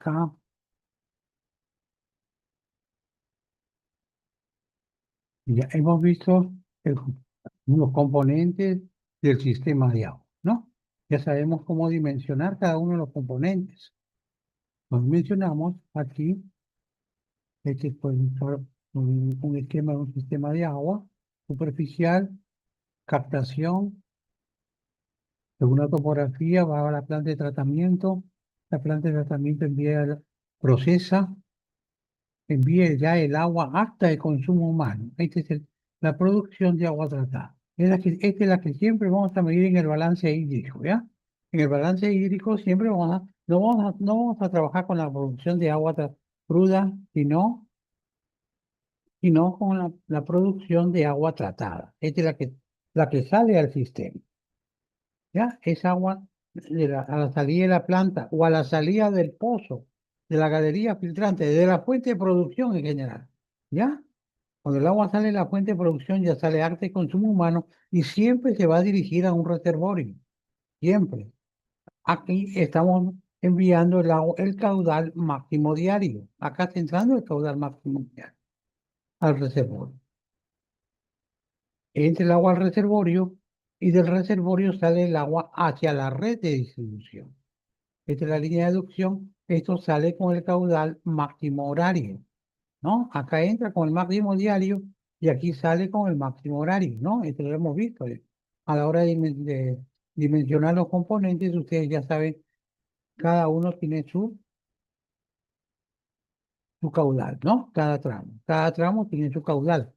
Acá ya hemos visto el- los componentes del sistema de agua, ¿no? Ya sabemos cómo dimensionar cada uno de los componentes. Los mencionamos aquí, este puede ser un esquema de un sistema de agua superficial, captación, según la topografía, va a la planta de tratamiento, la planta de tratamiento procesa, envía ya el agua hasta el consumo humano. Esta es la producción de agua tratada. Esta es la que siempre vamos a medir en el balance hídrico, ¿ya? En el balance hídrico siempre no vamos a trabajar con la producción de agua cruda, sino con la producción de agua tratada. Esta es la que sale al sistema, ¿ya? Es agua a la salida de la planta o a la salida del pozo, de la galería filtrante, de la fuente de producción en general, ¿ya? Cuando el agua sale de la fuente de producción ya sale arte de consumo humano y siempre se va a dirigir a un reservorio, siempre. Aquí estamos enviando el caudal máximo diario. Acá está entrando el caudal máximo diario al reservorio. Entra el agua al reservorio y del reservorio sale el agua hacia la red de distribución. Esta es la línea de aducción. Esto sale con el caudal máximo horario, ¿no? Acá entra con el máximo diario y aquí sale con el máximo horario, ¿no? Esto lo hemos visto. A la hora de dimensionar los componentes, ustedes ya saben, cada uno tiene su caudal, ¿no? Cada tramo tiene su caudal,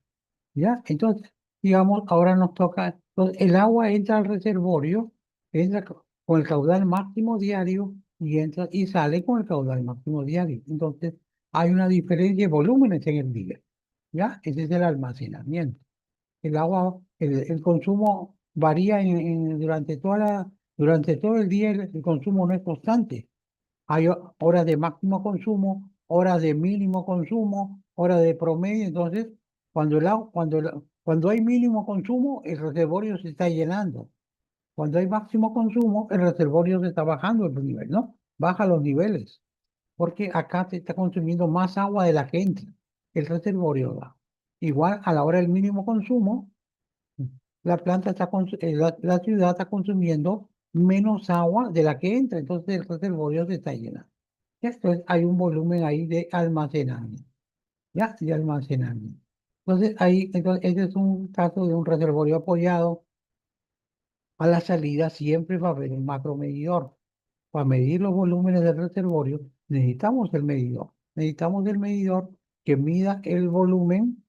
¿ya? Entonces, digamos, ahora nos toca, entonces, el agua entra al reservorio, entra con el caudal máximo diario y entra y sale con el caudal máximo diario. Entonces, hay una diferencia de volúmenes en el día, ¿ya? Ese es el almacenamiento. El agua, el consumo varía durante todo el día, el consumo no es constante. Hay horas de máximo consumo, horas de mínimo consumo, horas de promedio. Entonces, cuando hay mínimo consumo, el reservorio se está llenando. Cuando hay máximo consumo, el reservorio se está bajando el nivel, ¿no? Baja los niveles, porque acá se está consumiendo más agua de la que entra. El reservorio va. Igual a la hora del mínimo consumo, la ciudad está consumiendo menos agua de la que entra, entonces el reservorio se está llenando. Entonces hay un volumen ahí de almacenamiento, ¿ya? De almacenamiento. Entonces, este es un caso de un reservorio apoyado. A la salida siempre va a haber un macromedidor. Para medir los volúmenes del reservorio necesitamos el medidor. Necesitamos el medidor que mida el volumen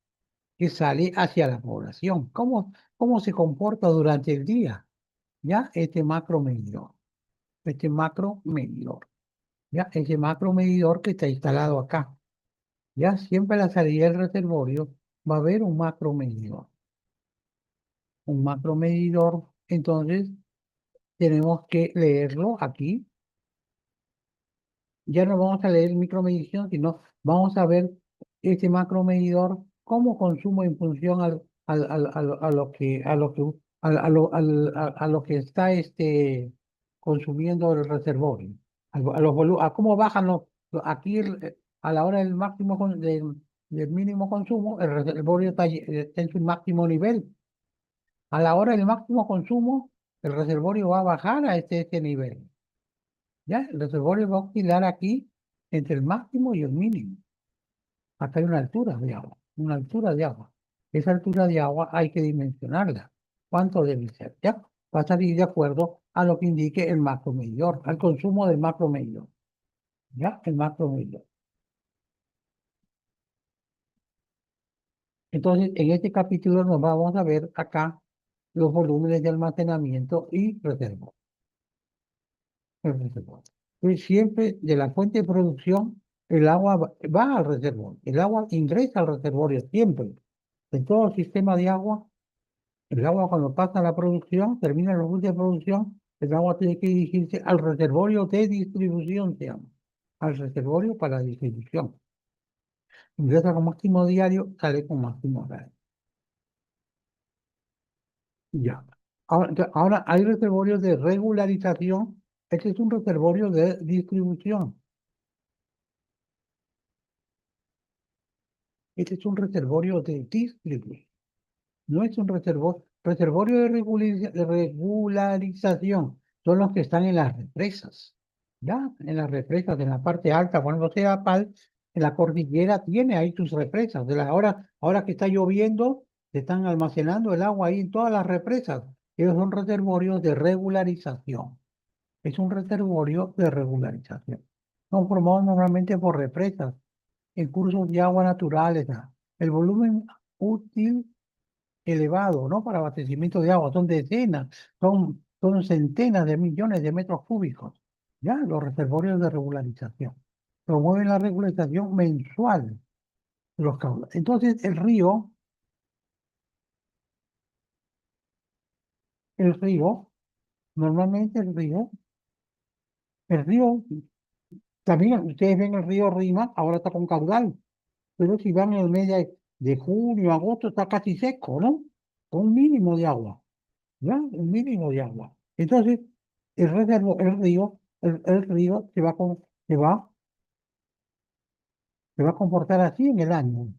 que sale hacia la población. ¿Cómo se comporta durante el día? ¿Ya? Este macro medidor, ¿ya? Ese macro medidor que está instalado acá. Ya siempre a la salida del reservorio va a haber un macro medidor. Un macro medidor, entonces tenemos que leerlo aquí. Ya no vamos a leer micromedición, sino vamos a ver este macromedidor, cómo consumo en función a lo que, a lo que está consumiendo el reservorio, a cómo bajan aquí a la hora del del mínimo consumo, el reservorio está en su máximo nivel. A la hora del máximo consumo, el reservorio va a bajar a este nivel. ¿Ya? El reservorio va a oscilar aquí entre el máximo y el mínimo. Acá hay una altura de agua, una altura de agua. Esa altura de agua hay que dimensionarla. ¿Cuánto debe ser? ¿Ya? Va a salir de acuerdo a lo que indique el macro medidor, al consumo del macro medidor. ¿Ya? El macro medidor. Entonces, en este capítulo nos vamos a ver acá los volúmenes de almacenamiento y reservorio. El reservorio. Entonces, siempre de la fuente de producción, el agua va al reservorio. El agua ingresa al reservorio siempre. En todo el sistema de agua, el agua cuando pasa a la producción, termina la fuente de producción, el agua tiene que dirigirse al reservorio de distribución, se llama. Al reservorio para distribución. Ingresa con máximo diario, sale con máximo horario. Ya. Ahora hay reservorios de regularización. Este es un reservorio de distribución. Este es un reservorio de distribución. No es un reservorio de regularización. Son los que están en las represas. ¿Ya? En las represas, en la parte alta, cuando sea PAL, en la cordillera tiene ahí sus represas. Ahora que está lloviendo, se están almacenando el agua ahí en todas las represas. Ellos son reservorios de regularización. Es un reservorio de regularización. Son formados normalmente por represas en cursos de agua naturales. El volumen útil elevado, ¿no? Para abastecimiento de agua, son decenas, son centenas de millones de metros cúbicos, ¿ya? Los reservorios de regularización. Promueven la regularización mensual de los caudales. Entonces, el río, normalmente el río, también ustedes ven el río Rima, ahora está con caudal, pero si van en el mes de junio, agosto, está casi seco, ¿no? Con un mínimo de agua. ¿Ya? Un mínimo de agua. Entonces, el río se va a comportar así en el año.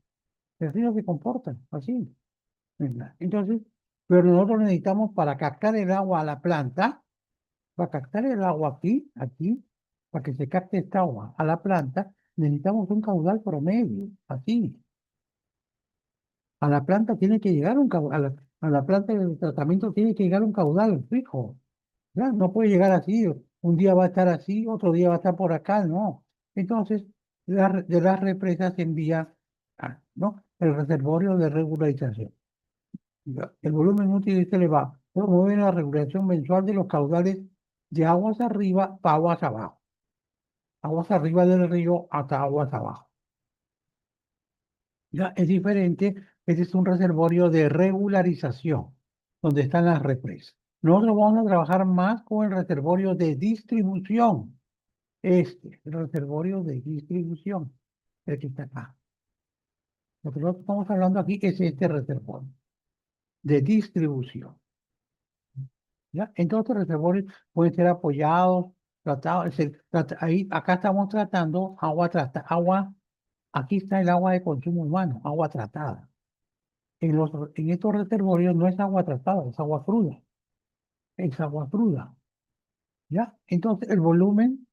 El río se comporta así. ¿Verdad? Entonces, pero nosotros necesitamos para captar el agua a la planta, para captar el agua aquí, para que se capte esta agua a la planta, necesitamos un caudal promedio, así. A la planta tiene que llegar un caudal, a la planta del tratamiento tiene que llegar un caudal fijo. Ya, no puede llegar así, un día va a estar así, otro día va a estar por acá, no. Entonces, de las represas se envía, ¿no? El reservorio de regularización. Ya, el volumen útil se le va, promueve la regulación mensual de los caudales de aguas arriba para aguas abajo. Aguas arriba del río hasta aguas abajo. Ya, es diferente, este es un reservorio de regularización, donde están las represas. Nosotros vamos a trabajar más con el reservorio de distribución. El reservorio de distribución, el que está acá. Lo que nosotros estamos hablando aquí es este reservorio de distribución. ¿Ya? Entonces, los reservorios pueden ser apoyados, tratados. Acá estamos tratando agua, aquí está el agua de consumo humano, agua tratada. En estos reservorios no es agua tratada, es agua cruda. Es agua cruda. ¿Ya? Entonces, el volumen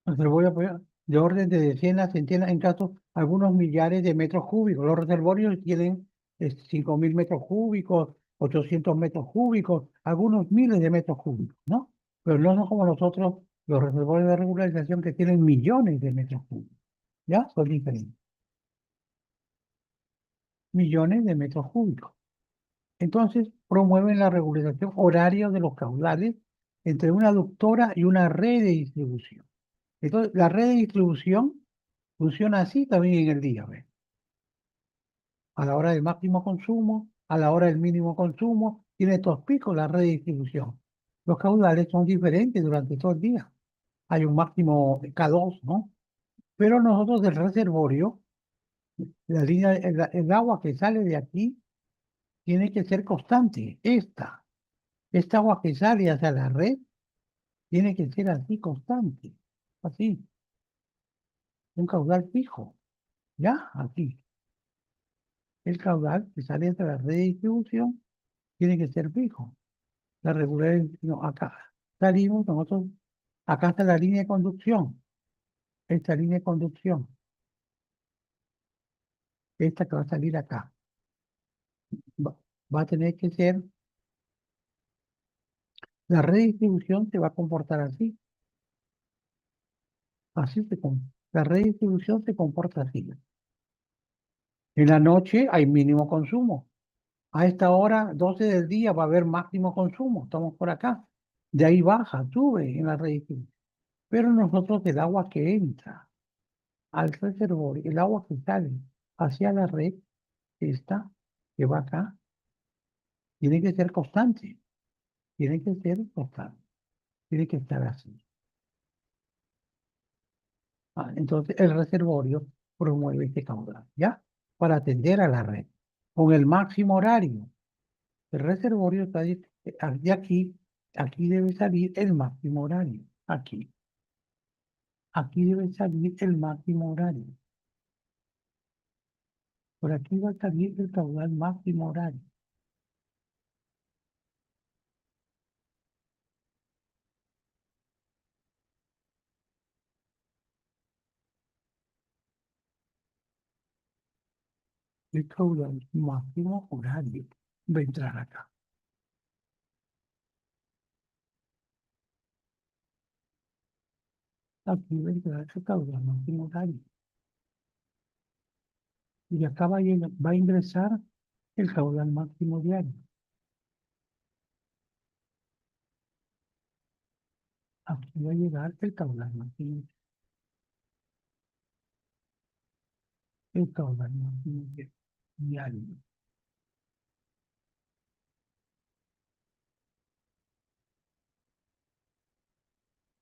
reservorio de orden de decenas, centenas, en caso, algunos millares de metros cúbicos. Los reservorios tienen 5.000 metros cúbicos, 800 metros cúbicos, algunos miles de metros cúbicos, ¿no? Pero no son como nosotros, los reservorios de regularización que tienen millones de metros cúbicos, ¿ya? Son diferentes. Millones de metros cúbicos. Entonces, promueven la regularización horaria de los caudales entre una aductora y una red de distribución. Entonces, la red de distribución funciona así también en el día, ¿ves? A la hora del máximo consumo, a la hora del mínimo consumo, tiene estos picos la red de distribución. Los caudales son diferentes durante todo el día. Hay un máximo K2, ¿no? Pero nosotros del reservorio, el agua que sale de aquí tiene que ser constante. Esta agua que sale hacia la red tiene que ser así constante. Así, un caudal fijo. ¿Ya? Aquí. El caudal que sale hacia la red de distribución tiene que ser fijo. La regularidad, no, acá salimos nosotros, acá está la línea de conducción, esta línea de conducción, esta que va a salir acá, va, va a tener que ser, la redistribución se va a comportar así, la redistribución se comporta así. En la noche hay mínimo consumo, a esta hora, 12 del día, va a haber máximo consumo, estamos por acá, de ahí baja, sube en la redistribución, pero nosotros el agua que entra al reservorio, el agua que sale hacia la red, esta que va acá, tiene que ser constante, tiene que ser constante, tiene que estar así. Entonces, el reservorio promueve este caudal, ¿ya? Para atender a la red, con el máximo horario. El reservorio está de aquí debe salir el máximo horario, aquí debe salir el máximo horario. Por aquí va a salir el caudal máximo horario. El caudal máximo horario va a entrar acá. Aquí va a entrar ese caudal máximo horario. Y acá va a ingresar el caudal máximo diario. Aquí va a llegar el caudal máximo, el caudal máximo diario.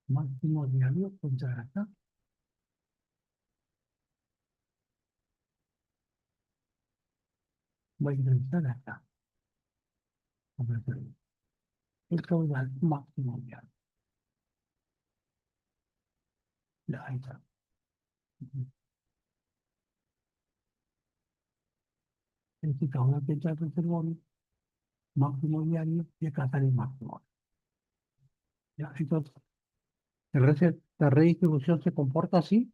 Máximo diario va a entrar acá. Va a ingresar acá. A ver, el caudal máximo diario. Ya, ahí está. El caudal que entra al reservorio máximo diario y acá sale el máximo. ¿Ya? Entonces, la redistribución se comporta así,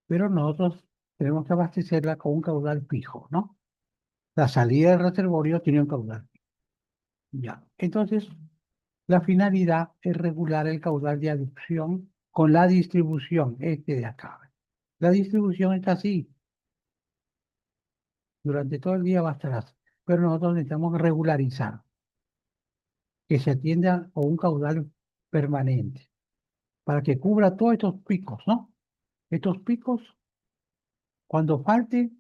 pero nosotros tenemos que abastecerla con un caudal fijo, ¿no? La salida del reservorio tiene un caudal fijo. Ya. Entonces, la finalidad es regular el caudal de aducción con la distribución, este de acá. La distribución está así, durante todo el día va a estar así, pero nosotros necesitamos regularizar, que se atienda con un caudal permanente, para que cubra todos estos picos, ¿no? Estos picos, cuando falte,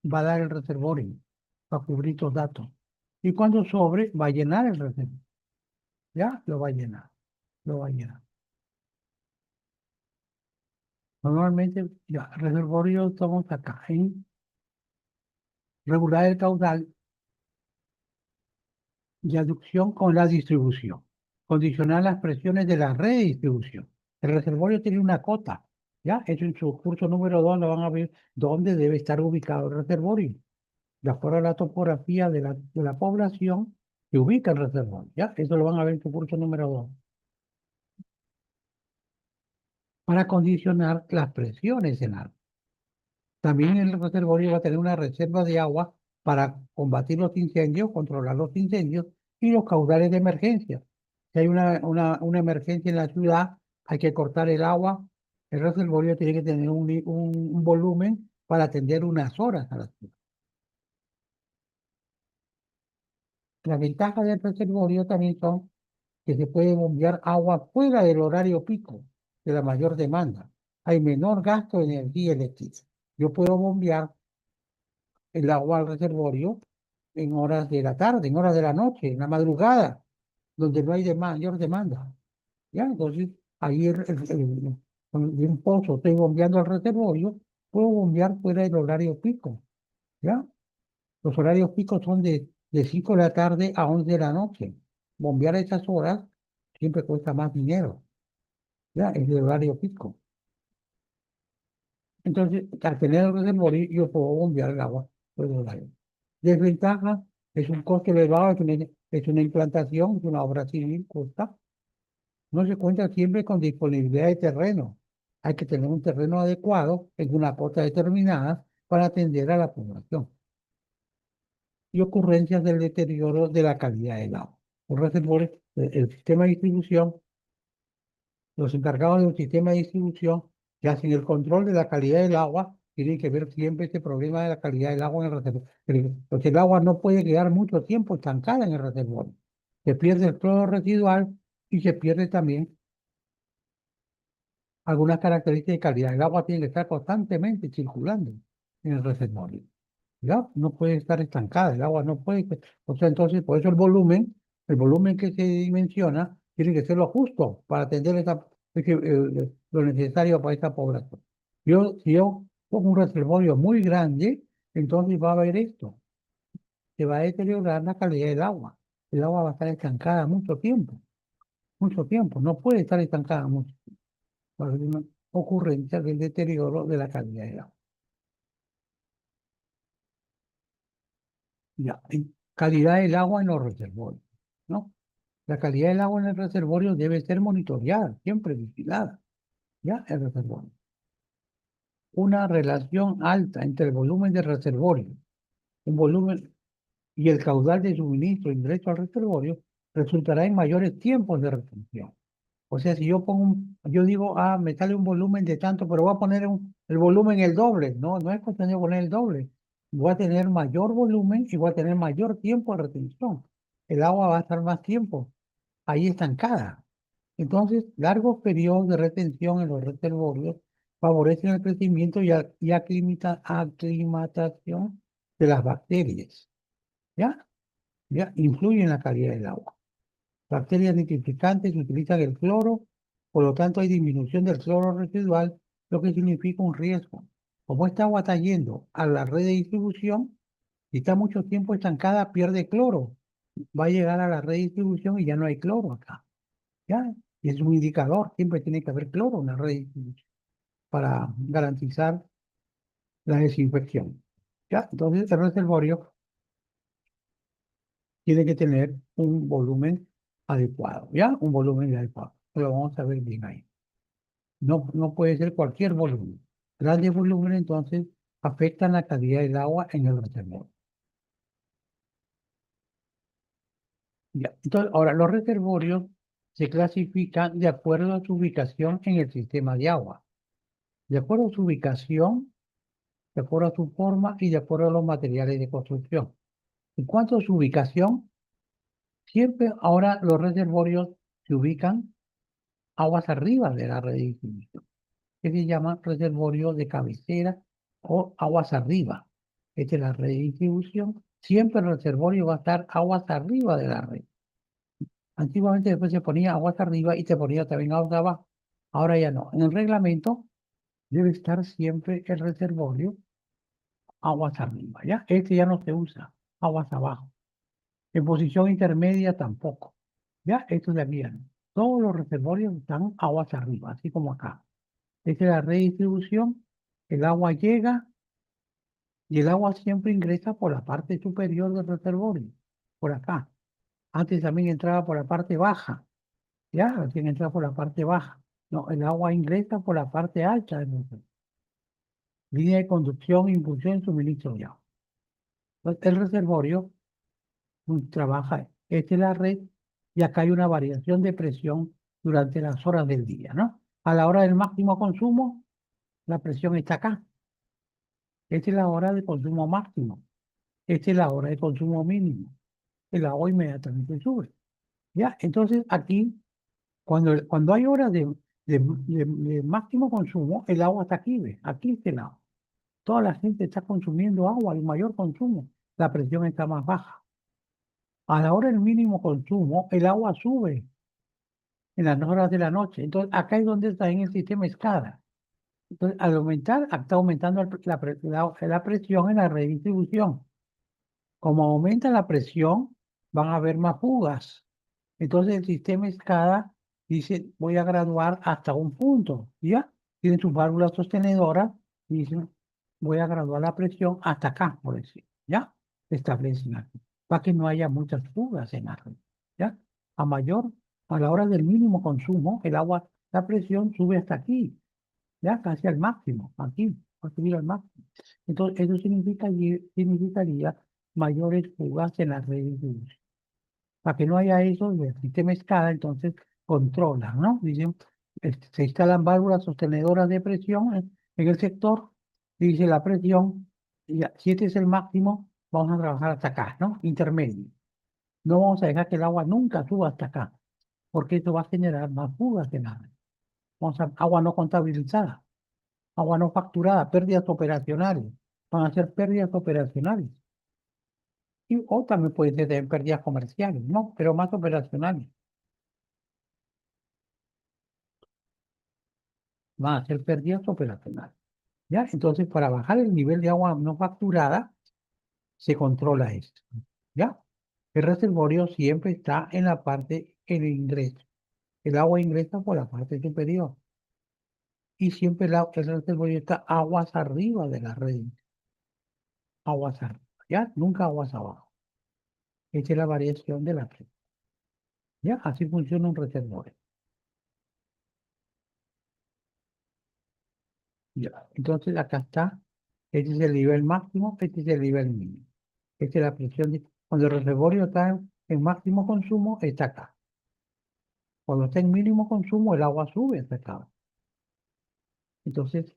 va a dar el reservorio, va a cubrir estos datos. Y cuando sobre, va a llenar el reservorio. ¿Ya? Lo va a llenar, lo va a llenar. Normalmente, ya, el reservorio estamos acá, en regular el caudal de aducción con la distribución. Condicionar las presiones de la redistribución. El reservorio tiene una cota, ¿ya? Eso en su curso número 2 lo van a ver dónde debe estar ubicado el reservorio. De acuerdo a la topografía de la población que ubica el reservorio, ¿ya? Eso lo van a ver en su curso número 2. Para condicionar las presiones en agua. También el reservorio va a tener una reserva de agua para combatir los incendios, controlar los incendios y los caudales de emergencia. Si hay una emergencia en la ciudad, hay que cortar el agua. El reservorio tiene que tener un volumen para atender unas horas a la ciudad. Las ventajas del reservorio también son que se puede bombear agua fuera del horario pico de la mayor demanda. Hay menor gasto de energía eléctrica. Yo puedo bombear el agua al reservorio en horas de la tarde, en horas de la noche, en la madrugada, donde no hay mayor demanda. ¿Ya? Entonces, ahí de un pozo estoy bombeando al reservorio, puedo bombear fuera del horario pico. ¿Ya? Los horarios picos son de 5 de la tarde a 11 de la noche. Bombear esas horas siempre cuesta más dinero. ¿Ya? Es el horario pico. Entonces, al tener el reservorio, yo puedo bombear el agua por el horario. Desventaja, es un costo elevado, es una implantación, es una obra civil, costa. No se cuenta siempre con disponibilidad de terreno. Hay que tener un terreno adecuado en una cuota determinada para atender a la población. Y ocurrencias del deterioro de la calidad del agua. Los reservorios, el sistema de distribución, los encargados del sistema de distribución que hacen el control de la calidad del agua tienen que ver siempre este problema de la calidad del agua en el reservorio. Porque el agua no puede quedar mucho tiempo estancada en el reservorio. Se pierde el cloro residual y se pierde también algunas características de calidad. El agua tiene que estar constantemente circulando en el reservorio. ¿Ya? No puede estar estancada, el agua no puede. O sea, entonces, por eso el volumen que se dimensiona, tiene que ser lo justo para atender lo necesario para esta población. Si yo pongo un reservorio muy grande, entonces va a haber esto, se va a deteriorar la calidad del agua. El agua va a estar estancada mucho tiempo, no puede estar estancada mucho. Va a haber una ocurrencia del deterioro de la calidad del agua. Ya, calidad del agua en los reservorios, ¿no? La calidad del agua en el reservorio debe ser monitoreada, siempre vigilada, ¿ya? El reservorio. Una relación alta entre el volumen del reservorio, un volumen y el caudal de suministro ingreso al reservorio resultará en mayores tiempos de retención. O sea, si yo pongo yo digo, me sale un volumen de tanto, pero voy a poner el volumen el doble. No, no es cuestión de poner el doble. Voy a tener mayor volumen y voy a tener mayor tiempo de retención. El agua va a estar más tiempo ahí estancada. Entonces, largos periodos de retención en los reservorios favorecen el crecimiento y aclimatación de las bacterias. ¿Ya? ¿Ya? Influye en la calidad del agua. Bacterias nitrificantes utilizan el cloro, por lo tanto hay disminución del cloro residual, lo que significa un riesgo. Como esta agua está yendo a la red de distribución, si está mucho tiempo estancada, pierde cloro. Va a llegar a la red de distribución y ya no hay cloro acá. ¿Ya? Y es un indicador, siempre tiene que haber cloro en la red de distribución para garantizar la desinfección. ¿Ya? Entonces el reservorio tiene que tener un volumen adecuado, ¿ya? Un volumen adecuado. Lo vamos a ver bien ahí. No, no puede ser cualquier volumen. Grandes volúmenes, entonces, afectan la calidad del agua en el reservorio. Ya. Entonces, ahora, los reservorios se clasifican de acuerdo a su ubicación en el sistema de agua. De acuerdo a su ubicación, de acuerdo a su forma y de acuerdo a los materiales de construcción. En cuanto a su ubicación, siempre ahora los reservorios se ubican aguas arriba de la red de distribución, que se llama reservorio de cabecera o aguas arriba. Esta es la red de distribución. Siempre el reservorio va a estar aguas arriba de la red. Antiguamente después se ponía aguas arriba y te ponía también aguas abajo. Ahora ya no. En el reglamento debe estar siempre el reservorio aguas arriba, ¿ya? Este ya no se usa, aguas abajo. En posición intermedia tampoco, ¿ya? Esto de aquí ya no. Todos los reservorios están aguas arriba, así como acá. Esta es la redistribución, el agua llega y el agua siempre ingresa por la parte superior del reservorio, por acá. Antes también entraba por la parte baja, ya, tiene que entrar por la parte baja. No, el agua ingresa por la parte alta del reservorio. Línea de conducción, impulsión, suministro de agua. Entonces, el reservorio trabaja, esta es la red, y acá hay una variación de presión durante las horas del día, ¿no? A la hora del máximo consumo, la presión está acá. Esta es la hora de consumo máximo. Esta es la hora de consumo mínimo. El agua inmediatamente sube. ¿Ya? Entonces, aquí, cuando hay horas de máximo consumo, el agua está aquí, ¿ve? Aquí está el agua. Toda la gente está consumiendo agua, hay mayor consumo. La presión está más baja. A la hora del mínimo consumo, el agua sube en las horas de la noche. Entonces, acá es donde está en el sistema escala. Entonces, al aumentar, está aumentando la presión en la redistribución. Como aumenta la presión, van a haber más fugas. Entonces el sistema escala dice, voy a graduar hasta un punto, ¿ya? Tienen sus válvulas sostenedoras y dicen, voy a graduar la presión hasta acá, por decir, ¿ya? Establecen aquí, para que no haya muchas fugas en la red, ¿ya? A mayor, a la hora del mínimo consumo, el agua, la presión sube hasta aquí, ¿ya? Casi al máximo, aquí, va a subir al máximo. Entonces, eso significaría mayores fugas en la red de distribución. Para que no haya eso, el sistema escala, entonces controla, ¿no? Dicen, se instalan válvulas sostenedoras de presión en el sector, dice la presión, si este es el máximo, vamos a trabajar hasta acá, ¿no? Intermedio. No vamos a dejar que el agua nunca suba hasta acá, porque eso va a generar más fugas en la red. Agua no contabilizada, agua no facturada, pérdidas operacionales. Van a ser pérdidas operacionales. O también puede ser de pérdidas comerciales, ¿no? Pero más operacionales. Van a ser pérdidas operacionales. ¿Ya? Entonces, para bajar el nivel de agua no facturada, se controla esto. ¿Ya? El reservorio siempre está en la parte, en el ingreso. El agua ingresa por la parte superior. Y siempre el reservorio está aguas arriba de la red. Aguas arriba. ¿Ya? Nunca aguas abajo. Esta es la variación de la presión. ¿Ya? Así funciona un reservorio. Ya. Entonces acá está, este es el nivel máximo, este es el nivel mínimo. Esta es la presión. Cuando el reservorio está en máximo consumo, está acá. Cuando está en mínimo consumo, el agua sube hasta acá. Entonces,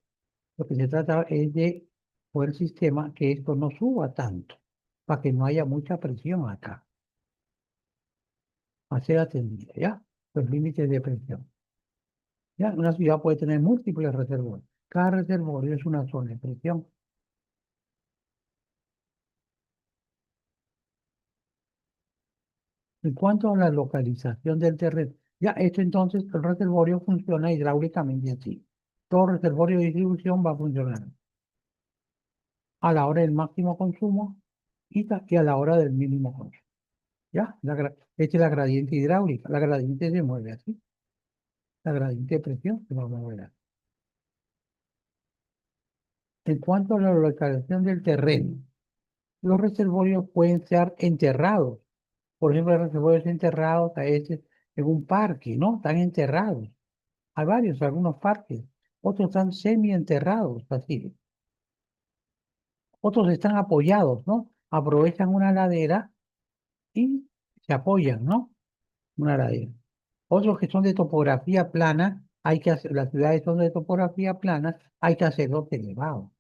lo que se trata es de poner el sistema que esto no suba tanto, para que no haya mucha presión acá. Hacer atendida, ¿ya? Los límites de presión. ¿Ya? Una ciudad puede tener múltiples reservorios. Cada reservorio es una zona de presión. En cuanto a la localización del terreno, ya esto entonces, el reservorio funciona hidráulicamente así. Todo reservorio de distribución va a funcionar a la hora del máximo consumo y a la hora del mínimo consumo. ¿Ya? Esta es la gradiente hidráulica. La gradiente se mueve así. La gradiente de presión se va a mover así. En cuanto a la localización del terreno, los reservorios pueden ser enterrados. Por ejemplo, hay reservorios enterrados a veces en un parque, ¿no? Están enterrados. Hay varios, algunos parques. Otros están semi-enterrados, así. Otros están apoyados, ¿no? Aprovechan una ladera y se apoyan, ¿no? Una ladera. Otros que son de topografía plana, hay que hacer, las ciudades son de topografía plana, hay que hacerlos elevados.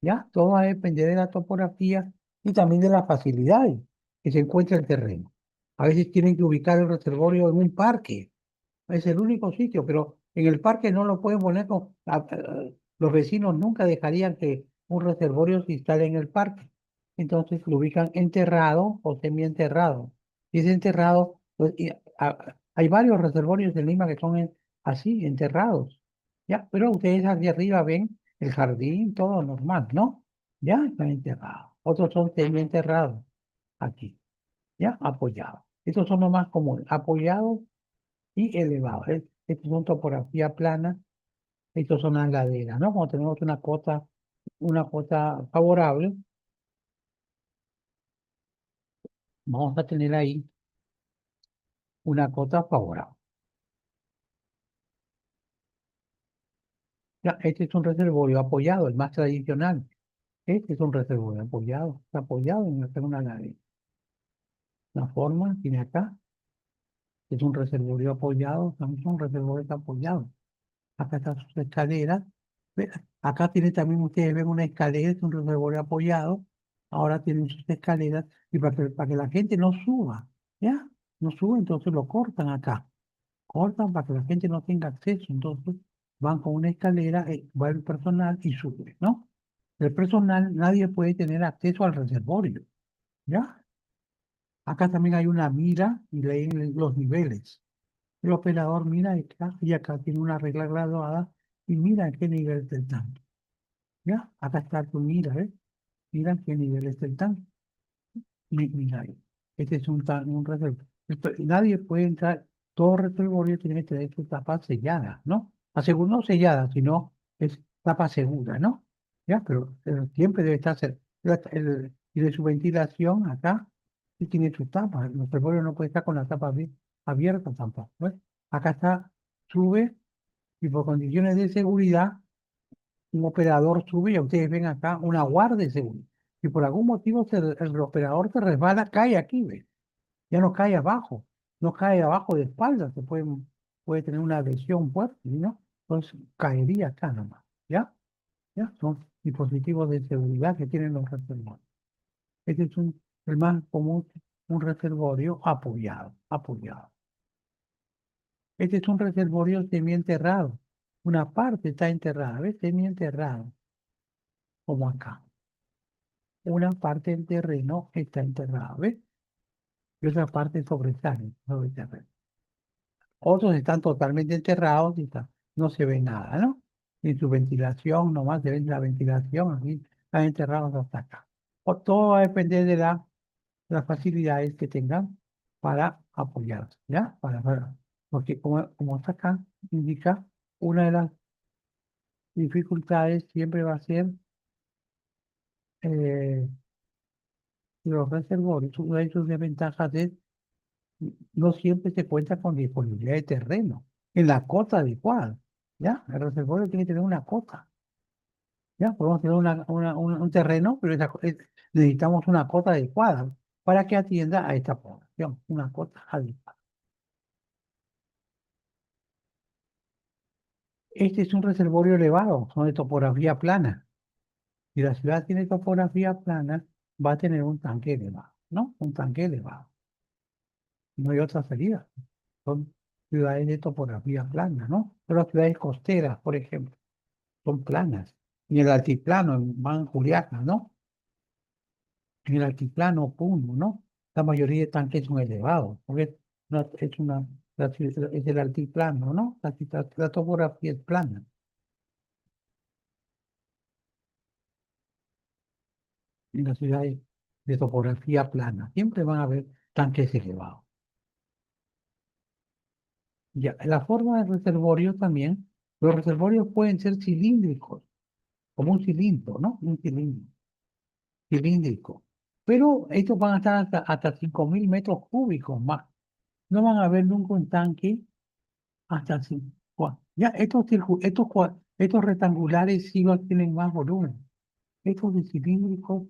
¿Ya? Todo va a depender de la topografía y también de las facilidades que se encuentra el terreno. A veces tienen que ubicar el reservorio en un parque. Es el único sitio, pero en el parque no lo pueden poner los vecinos nunca dejarían que un reservorio se instale en el parque. Entonces lo ubican enterrado o semienterrado. Si es enterrado, pues, hay varios reservorios en Lima que son así, enterrados. ¿Ya? Pero ustedes hacia arriba ven el jardín, todo normal, ¿no? Ya están enterrados. Otros son semienterrados aquí, ¿ya? Apoyados. Estos son los más comunes, apoyados y elevados. Estos son topografía plana, estos son las laderas, ¿no? Cuando tenemos una cota favorable, vamos a tener ahí una cota favorable. Ya, este es un reservorio apoyado, el más tradicional. Este es un reservorio apoyado, está apoyado en una ladera. La forma tiene acá, es un reservorio apoyado, también son reservorios apoyados. Acá están sus escaleras. Ve, acá tiene también, ustedes ven una escalera, es un reservorio apoyado. Ahora tienen sus escaleras y para que la gente no suba, ¿ya? No sube, entonces lo cortan acá. Cortan para que la gente no tenga acceso. Entonces van con una escalera, va el personal y sube, ¿no? El personal, nadie puede tener acceso al reservorio, ¿ya? Acá también hay una mira y leen los niveles. El operador mira y acá tiene una regla graduada y mira en qué nivel está el tanque. ¿Ya? Acá está tu mira, ¿ves? Mira en qué nivel está el tanque. Mira ahí. Este es un reservorio. Nadie puede entrar, todo reservorio tiene que tener su tapa sellada, ¿no? No sellada, sino es tapa segura, ¿no? ¿Ya? Pero siempre debe estar y de su ventilación acá, sí tiene su tapa. El reservorio no puede estar con la tapa abierta tampoco, ¿ves? Acá está, sube y por condiciones de seguridad, un operador sube y ustedes ven acá una guardia de seguridad. Si por algún motivo el operador se resbala, cae aquí, ¿ves? Ya no cae abajo, no cae abajo de espalda, puede tener una lesión fuerte, ¿no? Entonces caería acá nomás, ¿ya? ¿Ya? Son dispositivos de seguridad que tienen los reservorios. Este es el más común, un reservorio apoyado. Este es un reservorio semienterrado. Una parte está enterrada, ¿ves? Semienterrado, como acá. Una parte del terreno está enterrada, ¿ves? Y otra parte sobresale sobre el terreno. Otros están totalmente enterrados y no se ve nada, ¿no? Ni su ventilación, nomás se ve la ventilación, aquí están enterrados hasta acá. Todo va a depender de las facilidades que tengan para apoyarse, ¿ya? Porque como está acá, indica, una de las dificultades siempre va a ser eh, Y los reservorios, una de sus desventajas es no siempre se cuenta con disponibilidad de terreno en la cota adecuada. ¿Ya? El reservorio tiene que tener una cota. ¿Ya? Podemos tener un terreno, pero necesitamos una cota adecuada para que atienda a esta población. Una cota adecuada. Este es un reservorio elevado, son de topografía plana. Si la ciudad tiene topografía plana, va a tener un tanque elevado, ¿no? Un tanque elevado. No hay otra salida. Son ciudades de topografía plana, ¿no? Pero las ciudades costeras, por ejemplo, son planas. Y el altiplano, van Juliaca, ¿no? En el altiplano, Puno, ¿no? La mayoría de tanques son elevados, porque es el altiplano, ¿no? La topografía es plana. En las ciudades de topografía plana siempre van a haber tanques elevados. Ya, la forma de reservorio también, los reservorios pueden ser cilíndricos, como un cilindro, ¿no? Un cilindro, cilíndrico. Pero estos van a estar hasta 5.000 metros cúbicos más. No van a haber nunca un tanque hasta 5. Ya, estos rectangulares sí tienen más volumen. Estos de cilíndricos,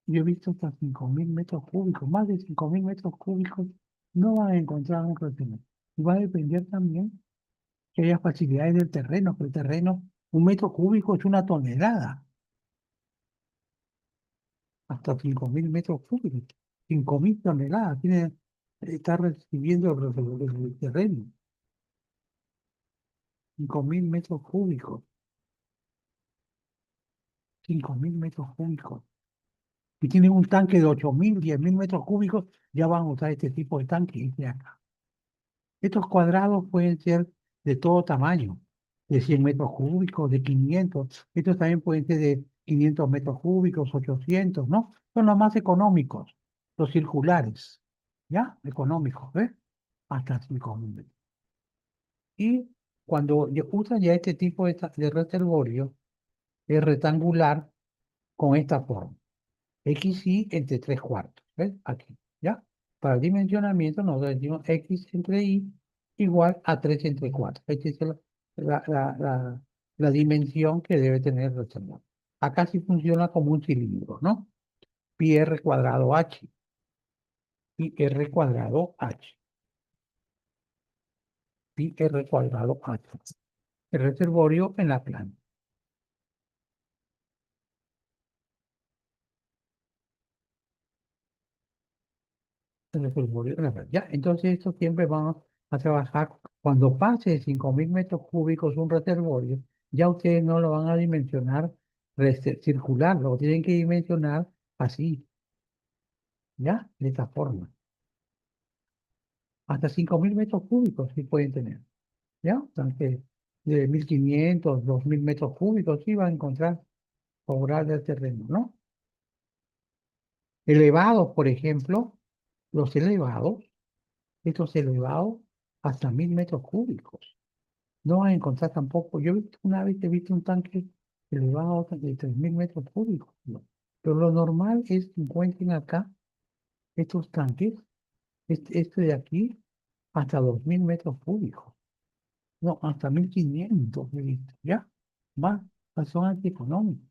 yo he visto hasta 5.000 metros cúbicos, más de 5.000 metros cúbicos no van a encontrar un retenedor. Y va a depender también que haya facilidades del terreno, que el terreno, un metro cúbico es una tonelada, hasta 5.000 metros cúbicos, 5.000 toneladas, está recibiendo el terreno, 5.000 metros cúbicos, 5.000 metros cúbicos. Si tienen un tanque de 8.000, 10.000 metros cúbicos, ya van a usar este tipo de tanque de acá. Estos cuadrados pueden ser de todo tamaño, de 100 metros cúbicos, de 500. Estos también pueden ser de 500 metros cúbicos, 800, ¿no? Son los más económicos, los circulares, ¿ya? Económicos, ¿ves? Hasta 5.000 metros. Y cuando usan ya este tipo de reservorio, es rectangular con esta forma. XY entre 3 cuartos, ¿ves? Aquí, ¿ya? Para el dimensionamiento nosotros decimos X entre Y igual a 3 entre 4. Esta es la dimensión que debe tener el reservorio. Acá sí funciona como un cilindro, ¿no? Pi r cuadrado H. Pi r cuadrado H. Pi r cuadrado H. El reservorio en la planta. El reservorio en la planta. Ya, entonces esto siempre vamos a trabajar. Cuando pase de 5.000 metros cúbicos un reservorio, ya ustedes no lo van a dimensionar circular, lo tienen que dimensionar así, ¿ya? De esta forma. Hasta 5.000 metros cúbicos sí pueden tener, ¿ya? Entonces, de 1.500, 2.000 metros cúbicos sí van a encontrar favorable al terreno, ¿no? Elevados, por ejemplo, los elevados, estos elevados hasta 1.000 metros cúbicos. No van a encontrar tampoco. Una vez he visto un tanque elevado de 3.000 metros cúbicos, ¿no? Pero lo normal es que encuentren acá estos tanques, este de aquí, hasta 2.000 metros cúbicos. No, hasta 1.500 he visto, ¿ya? Más, son antieconómicos.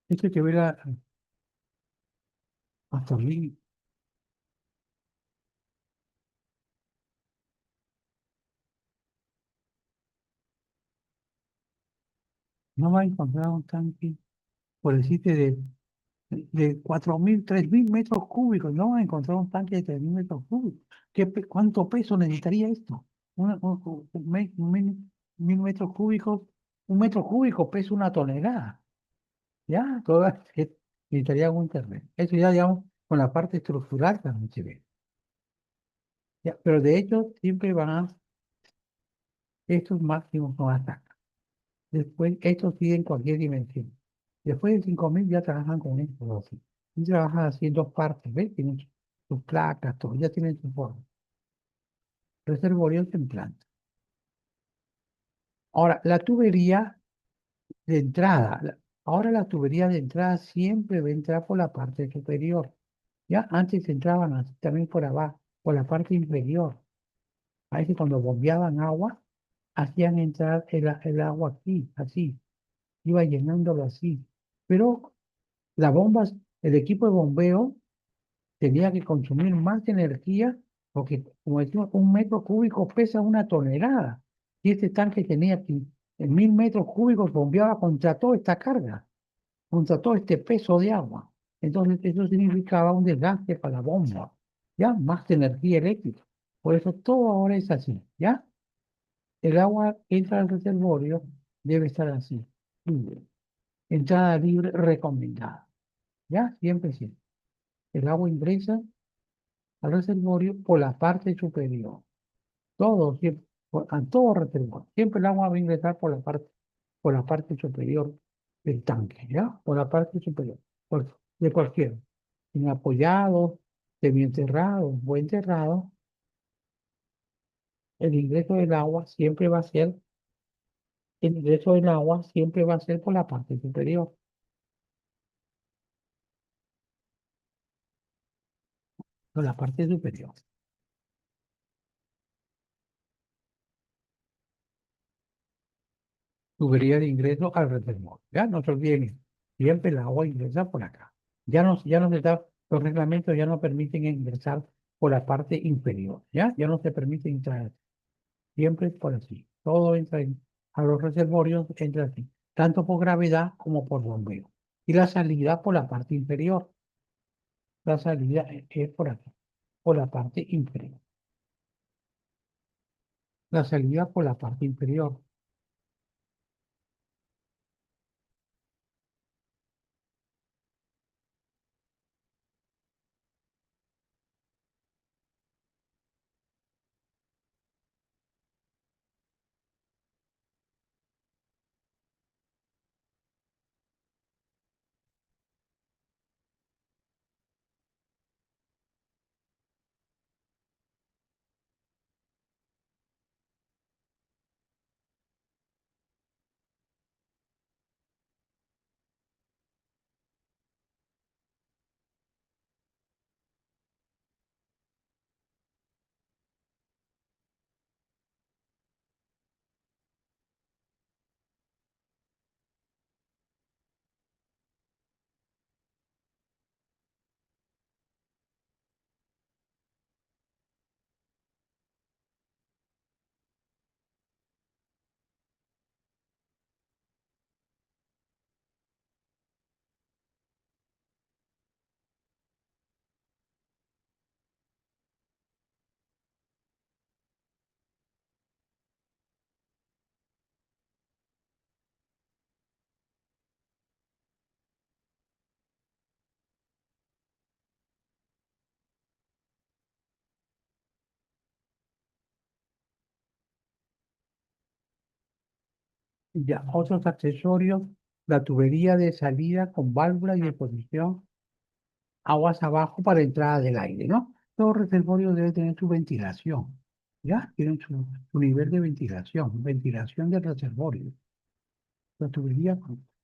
Esto hay que ver hasta 1.000. No va a encontrar un tanque, por decirte, de 4.000, 3.000 metros cúbicos. No van a encontrar un tanque de 3.000 metros cúbicos. ¿Cuánto peso necesitaría esto? Un 1.000 metros cúbicos, un metro cúbico pesa una tonelada. Ya, necesitaría un terreno. Eso ya, digamos, con la parte estructural también se ve. Ya, pero de hecho, siempre estos máximos no atacan. Después, estos siguen cualquier dimensión. Después de 5.000 ya trabajan con esto así. Y trabajan así en dos partes, ¿ves? Tienen sus placas, todo, ya tienen su forma. Reservorios en planta. Ahora, la tubería de entrada, ahora la tubería de entrada siempre va a entrar por la parte superior. Ya antes entraban así también por abajo, por la parte inferior. A veces cuando bombeaban agua, hacían entrar el agua aquí, así, iba llenándolo así. Pero las bombas, el equipo de bombeo tenía que consumir más energía porque, como decimos, un metro cúbico pesa una tonelada. Y este tanque tenía que, en 1000 metros cúbicos bombeaba contra toda esta carga, contra todo este peso de agua. Entonces, eso significaba un desgaste para la bomba, ¿ya? Más energía eléctrica. Por eso todo ahora es así, ¿ya? El agua que entra al reservorio debe estar así, libre. Entrada libre recomendada, ¿ya? Siempre sí. El agua ingresa al reservorio por la parte superior. Todo, siempre, a todo reservorio. Siempre el agua va a ingresar por la parte superior del tanque, ¿ya? Por la parte superior, de cualquiera. En apoyado, semienterrado o enterrado, el ingreso del agua siempre va a ser, el ingreso del agua siempre va a ser por la parte superior, por la parte superior. Tubería de ingreso al reservorio. Ya no se olviden, siempre el agua ingresa por acá. Ya no se da, los reglamentos ya no permiten ingresar por la parte inferior. Ya no se permite entrar. Siempre por así. Todo entra a los reservorios, entra así. Tanto por gravedad como por bombeo. Y la salida por la parte inferior. La salida es por aquí, por la parte inferior. La salida por la parte inferior. Ya, otros accesorios, la tubería de salida con válvula y de posición, aguas abajo para entrada del aire, ¿no? Todo reservorio debe tener su ventilación, ¿ya? Tienen su nivel de ventilación del reservorio. La tubería,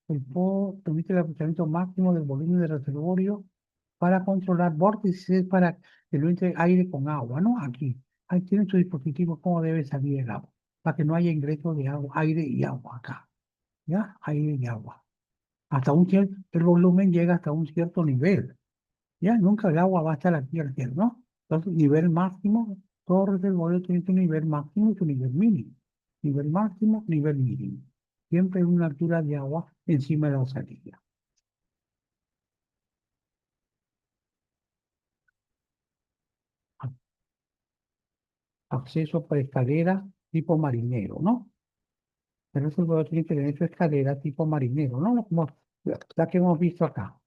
el PO permite el aprovechamiento máximo del volumen del reservorio para controlar vórtices para que no entre aire con agua, ¿no? Aquí, ahí tienen su dispositivo cómo debe salir el agua, para que no haya ingreso de agua, aire y agua acá. ¿Ya? Aire y agua. Hasta un cierto, el volumen llega hasta un cierto nivel. ¿Ya? Nunca el agua va a estar aquí al cielo, ¿no? Entonces, nivel máximo, todo reservorio tiene su nivel máximo y su nivel mínimo. Nivel máximo, nivel mínimo. Siempre hay una altura de agua encima de la salida. A- Acceso por escalera tipo marinero, ¿no? El reservorio tiene que tener su escalera tipo marinero, ¿no? Como la que hemos visto acá.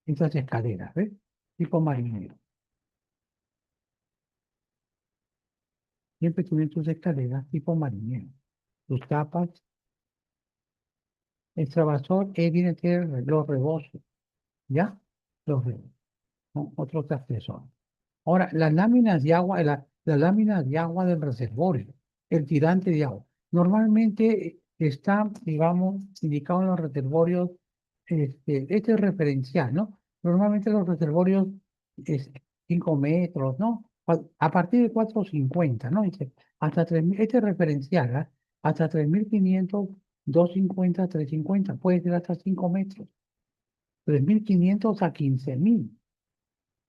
Esas escaleras, ¿ves? Tipo marinero. Siempre tienen sus escaleras tipo marinero. Sus tapas, extravasor, viene a ser los rebozos, ¿ya? Los rebozos, son otros accesorios. Ahora, las láminas de agua, las láminas de agua del reservorio, el tirante de agua. Normalmente está, digamos, indicado en los reservorios, este es referencial, ¿no? Normalmente los reservorios es 5 metros, ¿no? A partir de 450, ¿no? Dice, hasta 3.000, este es referencial, ¿ah? Hasta 3.500, 250, 350, puede ser hasta 5 metros, 3.500 a 15.000,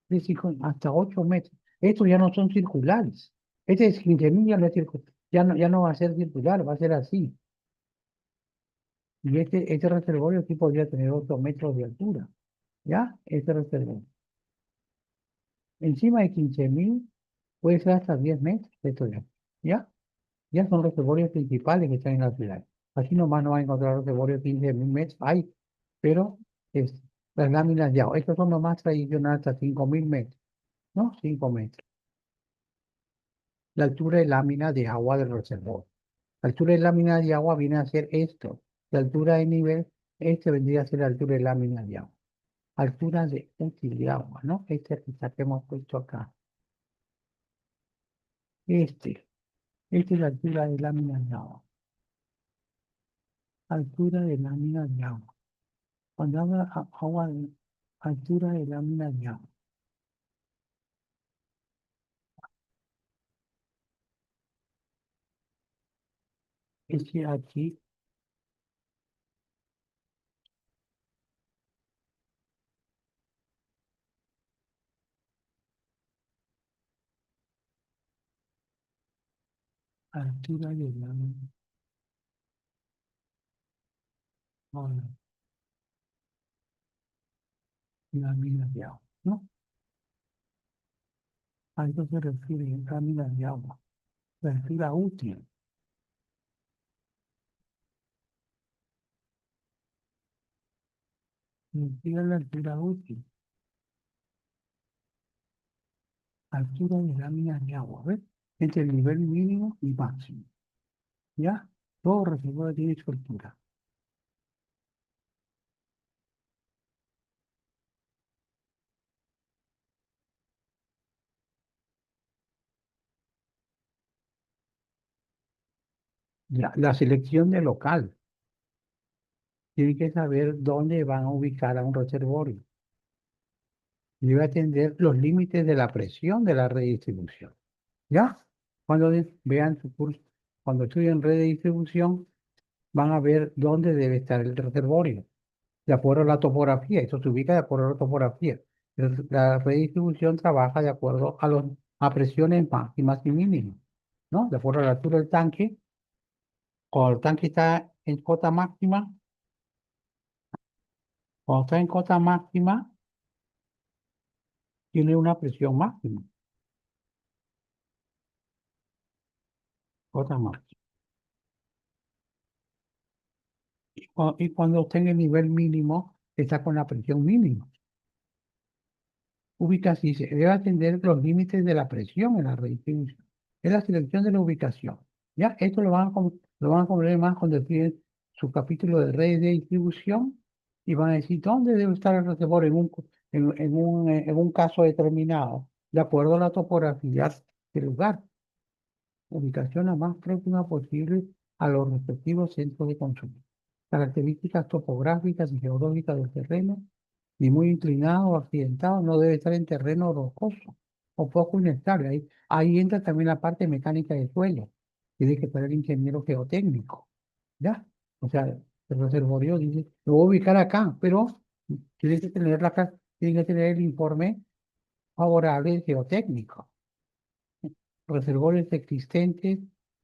es decir, hasta 8 metros. Estos ya no son circulares. Este es 15.000, ya no es ya no va a ser circular, va a ser así. Y este reservorio sí podría tener 8 metros de altura, ¿ya? Este reservorio. Encima de 15.000 puede ser hasta 10 metros de esto ya, ¿ya? Ya son reservorios principales que están en la ciudad. Así nomás no va a encontrar reservorios de 15.000 metros, hay, pero es, las láminas de agua, estos son los más tradicionales hasta 5.000 metros, ¿no? 5 metros. La altura de lámina de agua del reservorio. La altura de lámina de agua viene a ser esto. La altura de nivel, este vendría a ser la altura de lámina de agua. Altura de útil de agua, ¿no? Este que hemos puesto acá. Este. Esta es la altura de lámina de agua. Altura de lámina de agua. Cuando habla agua de altura de lámina de agua. Es que aquí, altura de agua, lámina de agua, ¿no? A eso se refiere lámina de agua. La altura útil. Significa la altura útil. Altura de láminas de agua, ¿ves? Entre el nivel mínimo y máximo. ¿Ya? Todo reservorio tiene su altura. La selección de local. Tiene que saber dónde van a ubicar a un reservorio. Debe atender los límites de la presión de la red de distribución. ¿Ya? Cuando vean su curso, cuando estudien red de distribución, van a ver dónde debe estar el reservorio, de acuerdo a la topografía. Eso se ubica de acuerdo a la topografía. La red de distribución trabaja de acuerdo a presiones máximas y mínimas, ¿no? De acuerdo a la altura del tanque. Cuando el tanque está en cota máxima, cuando está en cota máxima, tiene una presión máxima, cota máxima. Y cuando está en el nivel mínimo, está con la presión mínima. Ubicación, se debe atender los límites de la presión en la redistribución. Es la selección de la ubicación. ¿Ya? Esto lo van a comprender más cuando escriben su capítulo de redes de distribución y van a decir dónde debe estar el reservorio en un caso determinado, de acuerdo a la topografía del lugar. Ubicación la más próxima posible a los respectivos centros de consumo. Características topográficas y geológicas del terreno, ni muy inclinado o accidentado, no debe estar en terreno rocoso o poco inestable. Ahí entra también la parte mecánica del suelo. Tiene que ser el ingeniero geotécnico, ¿ya? O sea, el reservorio dice, lo voy a ubicar acá, pero tiene que tener tiene que tener el informe favorable geotécnico, reservorios existentes,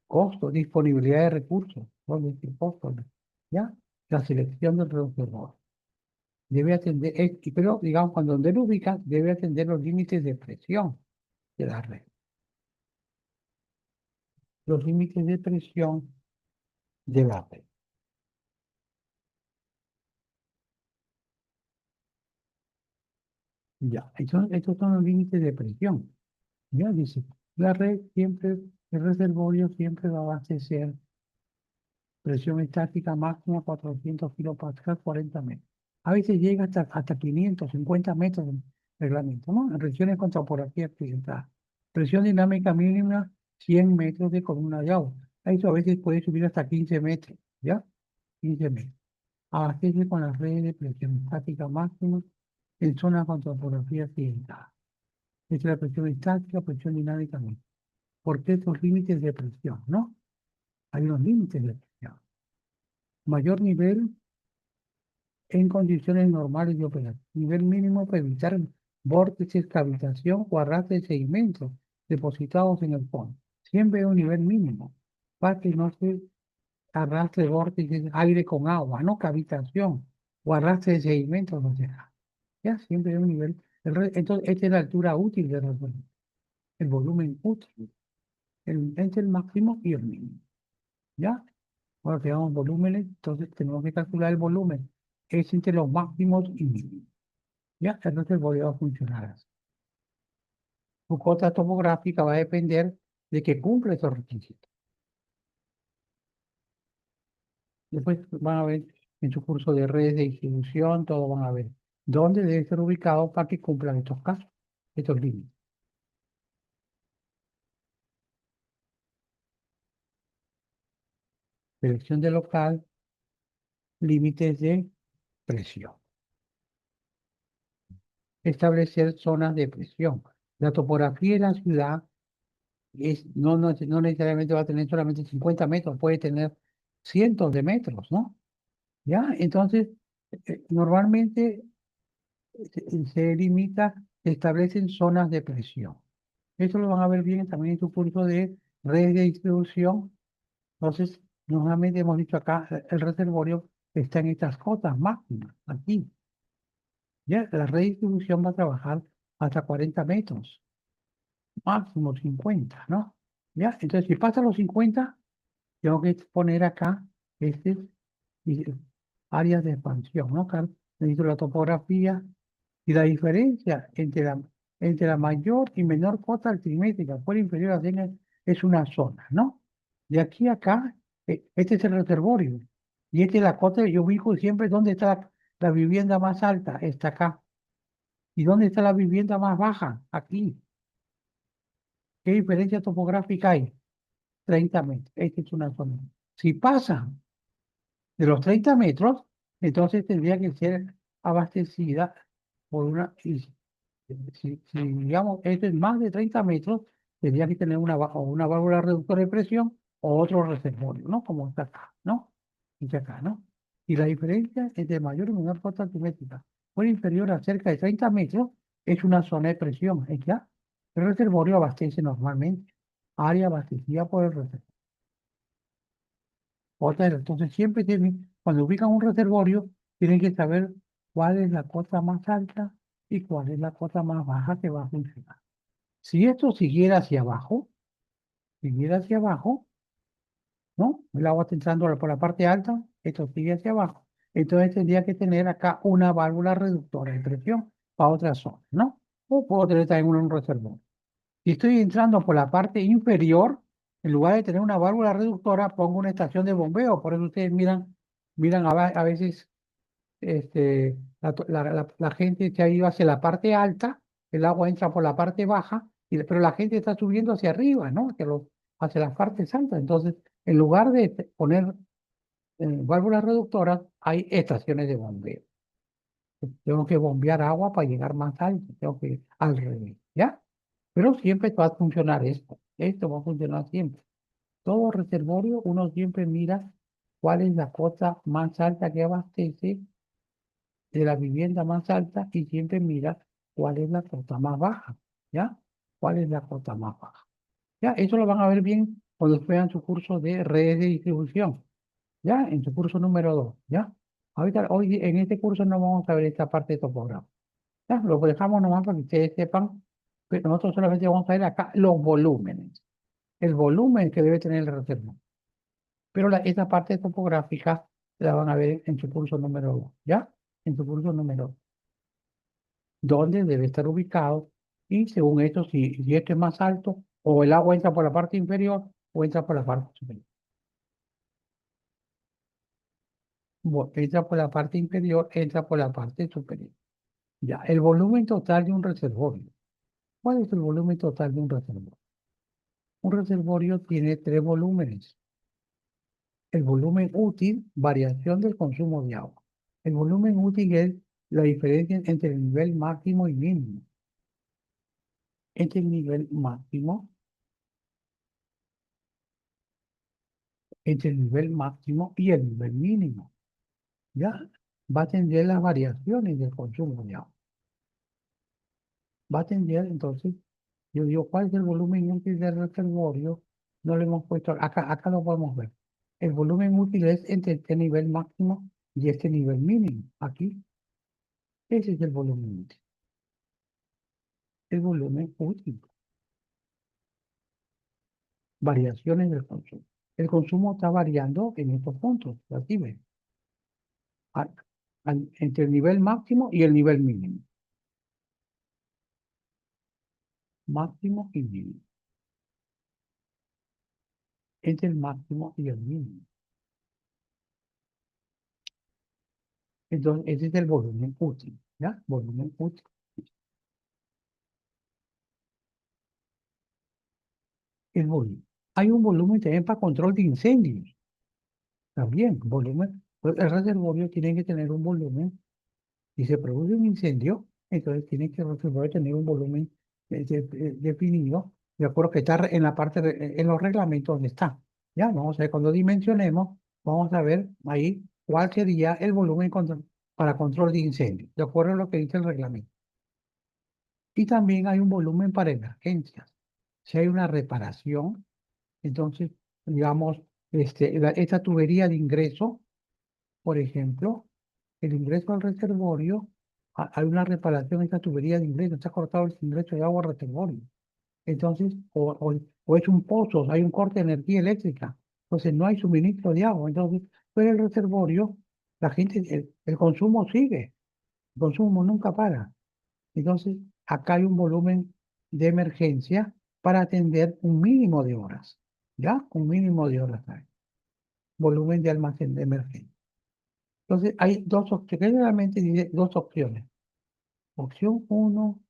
costo, disponibilidad de recursos, ¿dónde está el costo? ¿No? ¿Ya? La selección del reservorio. Debe atender, pero digamos, cuando donde lo ubica, debe atender los límites de presión de la red. Los límites de presión de la red. Ya, estos son los límites de presión. Ya dice, la red siempre, el reservorio siempre va a abastecer presión estática máxima 400 kilopascal, 40 metros. A veces llega hasta 550 metros de reglamento, ¿no? En regiones con topografía accidentada. Presión dinámica mínima, 100 metros de columna de agua. Eso a veces puede subir hasta 15 metros. ¿ya? 15 metros. Abastece con las redes de presión estática máxima en zonas con topografía accidentada. Es la presión estática, presión dinámica mínima. ¿Por qué estos límites de presión, no? Hay unos límites de presión. Mayor nivel en condiciones normales de operación. Nivel mínimo para evitar vórtices, cavitación o arrastre de sedimentos depositados en el fondo. Siempre hay un nivel mínimo para que no se arrastre vórtices, aire con agua, no cavitación o arrastre de sedimentos, no se deja. Ya siempre hay un nivel. Entonces, esta es la altura útil de reserva, el volumen útil, entre el máximo y el mínimo. ¿Ya? Ahora tenemos volúmenes, entonces tenemos que calcular el volumen. Es entre los máximos y mínimos. ¿Ya? El reservorio va a funcionar así. Su cota topográfica va a depender de que cumple esos requisitos. Después van a ver en su curso de redes de distribución, todo van a ver dónde debe ser ubicado para que cumplan estos casos, estos límites. Selección de local, límites de presión. Establecer zonas de presión. La topografía de la ciudad no necesariamente va a tener solamente 50 metros, puede tener cientos de metros, ¿no? ¿Ya? Entonces, normalmente se limita, se establecen zonas de presión. Eso lo van a ver bien también en su curso de redes de distribución. Entonces, normalmente hemos dicho acá, el reservorio está en estas cotas máximas, aquí. Ya, la red de distribución va a trabajar hasta 40 metros, máximo 50, ¿no? Ya, entonces si pasa los 50, tengo que poner acá este, y- áreas de expansión, ¿no? Acá necesito la topografía y la diferencia entre la mayor y menor cota altimétrica por inferior a 100 es una zona, ¿no? De aquí a acá, este es el reservorio. Y esta es la cota, yo ubico siempre dónde está la vivienda más alta, está acá. ¿Y dónde está la vivienda más baja? Aquí. ¿Qué diferencia topográfica hay? 30 metros. Esta es una zona. Si pasa de los 30 metros, entonces tendría que ser abastecida por una, si, digamos, esto es más de 30 metros, tendría que tener o una válvula reductora de presión o otro reservorio, ¿no? Como está acá, ¿no? Está acá, ¿no? Y la diferencia entre mayor y menor cota altimétrica por inferior a cerca de 30 metros es una zona de presión. Es ya el reservorio abastece normalmente, área abastecida por el reservorio. Entonces siempre tienen, cuando ubican un reservorio, tienen que saber cuál es la cota más alta y cuál es la cota más baja que va a funcionar. Si esto siguiera hacia abajo, ¿no? El agua está entrando por la parte alta, esto sigue hacia abajo. Entonces tendría que tener acá una válvula reductora de presión para otra zona, ¿no? O puedo tener también un reservorio. Si estoy entrando por la parte inferior, en lugar de tener una válvula reductora, pongo una estación de bombeo. Por eso ustedes miran a veces la gente se ha ido hacia la parte alta, el agua entra por la parte baja, pero la gente está subiendo hacia arriba, ¿no? Hacia las partes altas. Entonces, en lugar de poner válvulas reductoras, hay estaciones de bombeo. Tengo que bombear agua para llegar más alto, tengo que ir al revés, ¿ya? Pero siempre va a funcionar esto va a funcionar siempre. Todo reservorio, uno siempre mira cuál es la cota más alta que abastece de la vivienda más alta y siempre mira cuál es la cota más baja, ¿ya? ¿Cuál es la cota más baja? ¿Ya? Eso lo van a ver bien cuando vean su curso de redes de distribución, ¿ya? En su curso número 2, ¿ya? Ahorita, hoy en este curso no vamos a ver esta parte de topografía, ¿ya? Lo dejamos nomás para que ustedes sepan, pero nosotros solamente vamos a ver acá los volúmenes, el volumen que debe tener el reservorio. Pero esa parte topográfica la van a ver en su curso número 2, ¿ya? En su curso número 2 dónde debe estar ubicado y según esto, si esto es más alto, o el agua entra por la parte inferior o entra por la parte superior. Entra por la parte inferior, entra por la parte superior. Ya, el volumen total de un reservorio. ¿Cuál es el volumen total de un reservorio? Un reservorio tiene tres volúmenes. El volumen útil, variación del consumo de agua. El volumen útil es la diferencia entre el nivel máximo y mínimo. Entre el nivel máximo, entre el nivel máximo y el nivel mínimo. ¿Ya? Va a tener las variaciones del consumo de agua. Va a tener, entonces, yo digo, ¿cuál es el volumen útil del reservorio? No lo hemos puesto, acá lo podemos ver. El volumen útil es entre este nivel máximo y este nivel mínimo. Aquí, ese es el volumen útil. El volumen útil. Variaciones del consumo. El consumo está variando en estos puntos, aquí ven, a- entre el nivel máximo y el nivel mínimo. Máximo y mínimo. Entre el máximo y el mínimo. Entonces, ese es el volumen útil, ¿ya? Volumen útil. El volumen. Hay un volumen también para control de incendios. También, volumen. Pues el reservorio tiene que tener un volumen. Si se produce un incendio, entonces tiene que el reservorio tener un volumen definido, de acuerdo que está en la parte, en los reglamentos donde está. Ya, vamos a ver, cuando dimensionemos, vamos a ver ahí cuál sería el volumen para control de incendio, de acuerdo a lo que dice el reglamento. Y también hay un volumen para emergencias. Si hay una reparación, entonces, digamos, esta tubería de ingreso, por ejemplo, el ingreso al reservorio, hay una reparación en esta tubería de ingreso, está cortado el ingreso de agua al reservorio. Entonces, o es un pozo, hay un corte de energía eléctrica, entonces no hay suministro de agua. Entonces, pues el reservorio, la gente, el consumo sigue, el consumo nunca para. Entonces, acá hay un volumen de emergencia para atender un mínimo de horas, ¿ya? Un mínimo de horas hay. Volumen de almacén de emergencia. Entonces, hay dos opciones, generalmente dice dos opciones. Opción uno,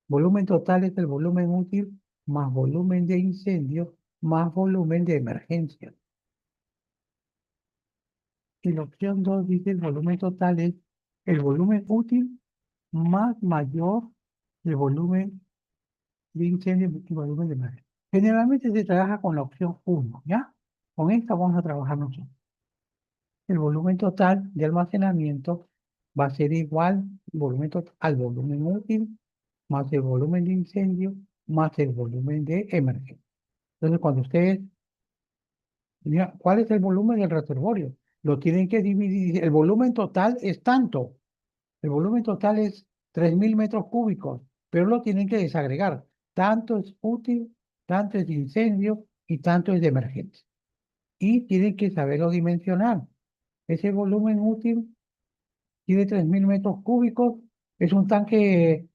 volumen total es el volumen útil más volumen de incendio más volumen de emergencia. Y la opción 2 dice el volumen total es el volumen útil más mayor el volumen de incendio y volumen de emergencia. Generalmente se trabaja con la opción uno, ¿ya? Con esta vamos a trabajar nosotros. El volumen total de almacenamiento va a ser igual al volumen útil más el volumen de incendio más el volumen de emergencia. Entonces, cuando ustedes, mira, ¿cuál es el volumen del reservorio? Lo tienen que dividir. El volumen total es tanto. El volumen total es 3.000 metros cúbicos, pero lo tienen que desagregar. Tanto es útil, tanto es de incendio y tanto es de emergencia. Y tienen que saberlo dimensionar. Ese volumen útil tiene 3.000 metros cúbicos, es un tanque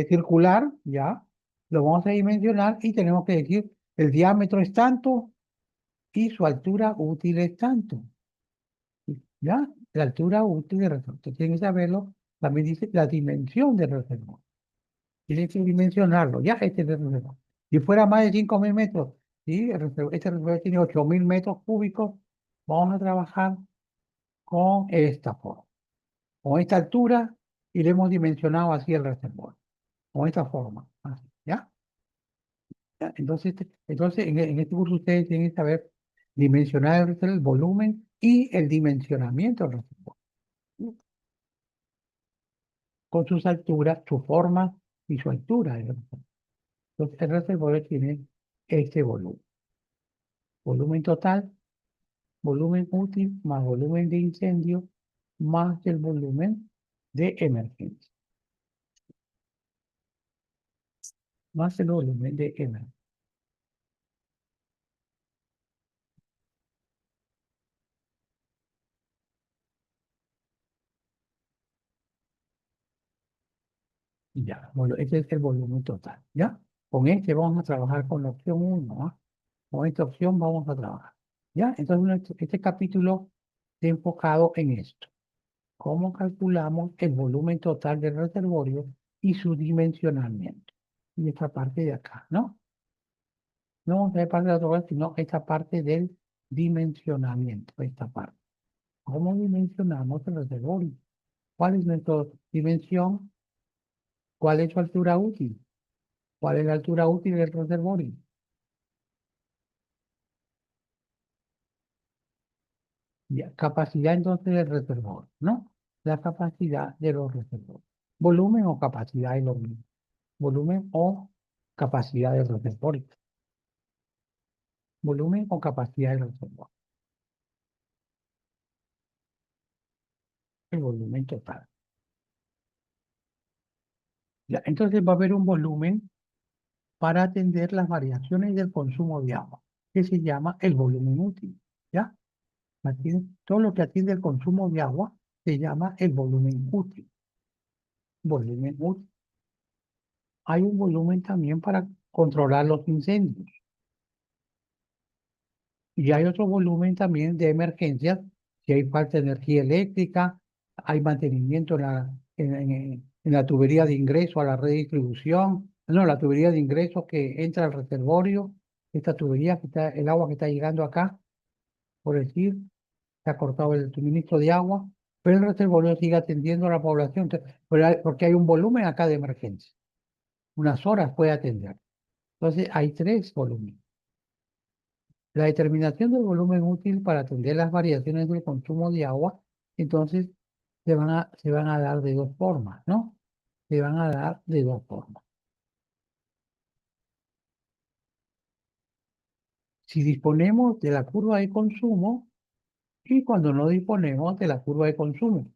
circular, ya, lo vamos a dimensionar y tenemos que decir el diámetro es tanto y su altura útil es tanto, ya, la altura útil del reservorio. Usted tiene que saberlo, también dice la dimensión del reservorio, tiene que dimensionarlo, ya, este es el reservorio. Si fuera más de 5.000 metros, ¿sí? Este reservorio tiene 8.000 metros cúbicos, vamos a trabajar con esta forma. Con esta altura y le hemos dimensionado así el reservorio, con esta forma, así, ¿ya? ¿Ya? Entonces en este curso ustedes tienen que saber dimensionar el volumen y el dimensionamiento del reservorio, con sus alturas, su forma y su altura del reservorio. Entonces el reservorio tiene este volumen. Volumen total, volumen útil, más volumen de incendio, más el volumen de emergencia, más el volumen de emergencia. Ya, bueno, ese es el volumen total, ¿ya? Con este vamos a trabajar con la opción uno, ¿ah? Con esta opción vamos a trabajar, ¿ya? Entonces, este capítulo está enfocado en esto. ¿Cómo calculamos el volumen total del reservorio y su dimensionamiento? Y esta parte de acá, ¿no? No vamos a ver parte de la otra, sino esta parte del dimensionamiento, esta parte. ¿Cómo dimensionamos el reservorio? ¿Cuál es nuestra dimensión? ¿Cuál es su altura útil? ¿Cuál es la altura útil del reservorio? Ya, capacidad entonces del reservorio, ¿no? La capacidad de los reservorios. Volumen o capacidad es lo mismo. Volumen o capacidad del reservorio. Volumen o capacidad del reservorio. El volumen total. Ya, entonces va a haber un volumen para atender las variaciones del consumo de agua, que se llama el volumen útil. ¿Ya? Todo lo que atiende el consumo de agua se llama el volumen útil. Volumen útil. Hay un volumen también para controlar los incendios. Y hay otro volumen también de emergencias, si hay falta de energía eléctrica, hay mantenimiento en la tubería de ingreso a la red de distribución, no, la tubería de ingreso que entra al reservorio, esta tubería que está, el agua que está llegando acá, por decir, se ha cortado el suministro de agua, pero el reservorio sigue atendiendo a la población, porque hay un volumen acá de emergencia, unas horas puede atender. Entonces hay tres volúmenes. La determinación del volumen útil para atender las variaciones del consumo de agua, entonces se van a dar de dos formas, ¿no? Se van a dar de dos formas. Si disponemos de la curva de consumo y cuando no disponemos de la curva de consumo.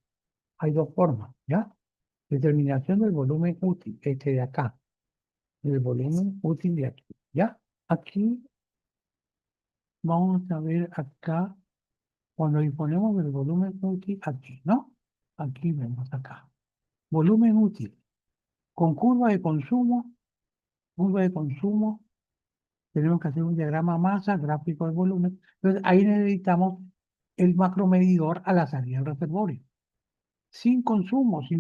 Hay dos formas, ¿ya? Determinación del volumen útil, este de acá, el volumen útil de aquí, ¿ya? Aquí vamos a ver acá, cuando disponemos del volumen útil aquí, ¿no? Aquí vemos acá. Volumen útil. Con curva de consumo, tenemos que hacer un diagrama masa, gráfico de volumen. Entonces, ahí necesitamos el macromedidor a la salida del reservorio. Sin consumo, si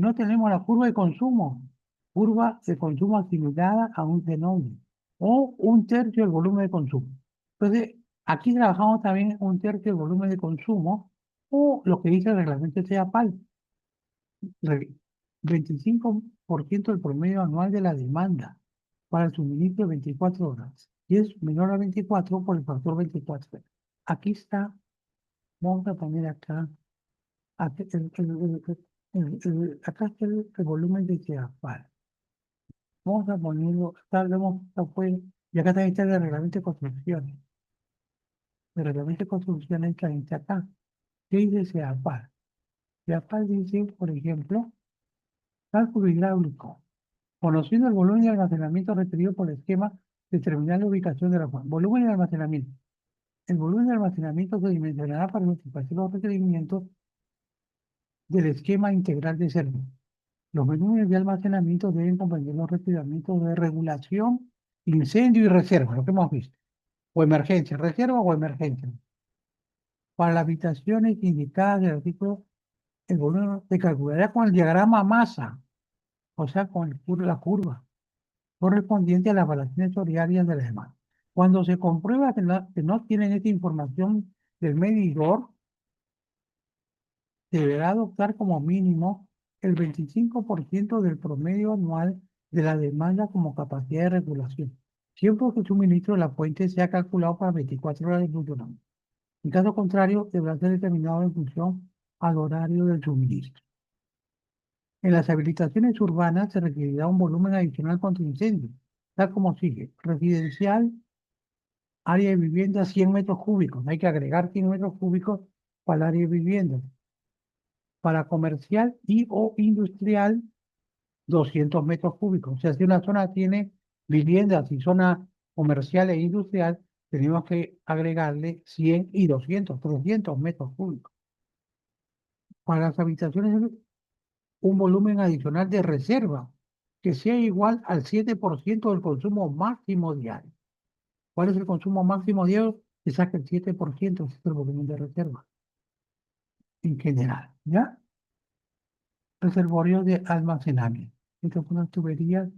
no tenemos la curva de consumo asimilada a un fenómeno, o un tercio del volumen de consumo. Entonces, aquí trabajamos también un tercio del volumen de consumo, o lo que dice el reglamento CEAPAL, 25% del promedio anual de la demanda para el suministro de 24 horas. Y es menor a 24 por el factor 24. Aquí está, vamos a poner acá, acá está el volumen de CEAPAL. Vamos a ponerlo, acá vemos, y acá también está el reglamento de construcción. El reglamento de construcción está acá. ¿Qué dice CEAPAL? CEAPAL dice, por ejemplo, cálculo hidráulico. Conociendo el volumen de almacenamiento requerido por el esquema, determinar la ubicación de la fuente. Volumen de almacenamiento. El volumen de almacenamiento se dimensionará para satisfacer los requerimientos del esquema integral de servicio. Los volúmenes de almacenamiento deben comprender los requerimientos de regulación, incendio y reserva, lo que hemos visto. O emergencia, reserva o emergencia. Para las habitaciones indicadas del artículo, el volumen se calculará con el diagrama masa, o sea, con la curva correspondiente a las variaciones horarias de la demanda. Cuando se comprueba que no tienen esta información del medidor, deberá adoptar como mínimo el 25% del promedio anual de la demanda como capacidad de regulación, siempre que el suministro de la fuente sea calculado para 24 horas de funcionamiento. En caso contrario, deberá ser determinado en función al horario del suministro. En las habilitaciones urbanas se requerirá un volumen adicional contra incendios, tal como sigue. Residencial, área de vivienda 100 metros cúbicos. Hay que agregar 100 metros cúbicos para el área de vivienda. Para comercial y o industrial, 200 metros cúbicos. O sea, si una zona tiene viviendas y zona comercial e industrial, tenemos que agregarle 100 y 200, 300 metros cúbicos. Para las habitaciones, un volumen adicional de reserva que sea igual al 7% del consumo máximo diario. ¿Cuál es el consumo máximo diario? Se saca el 7%, ese es el volumen de reserva en general, ¿ya? Reservorio de almacenamiento. Estas son las tuberías,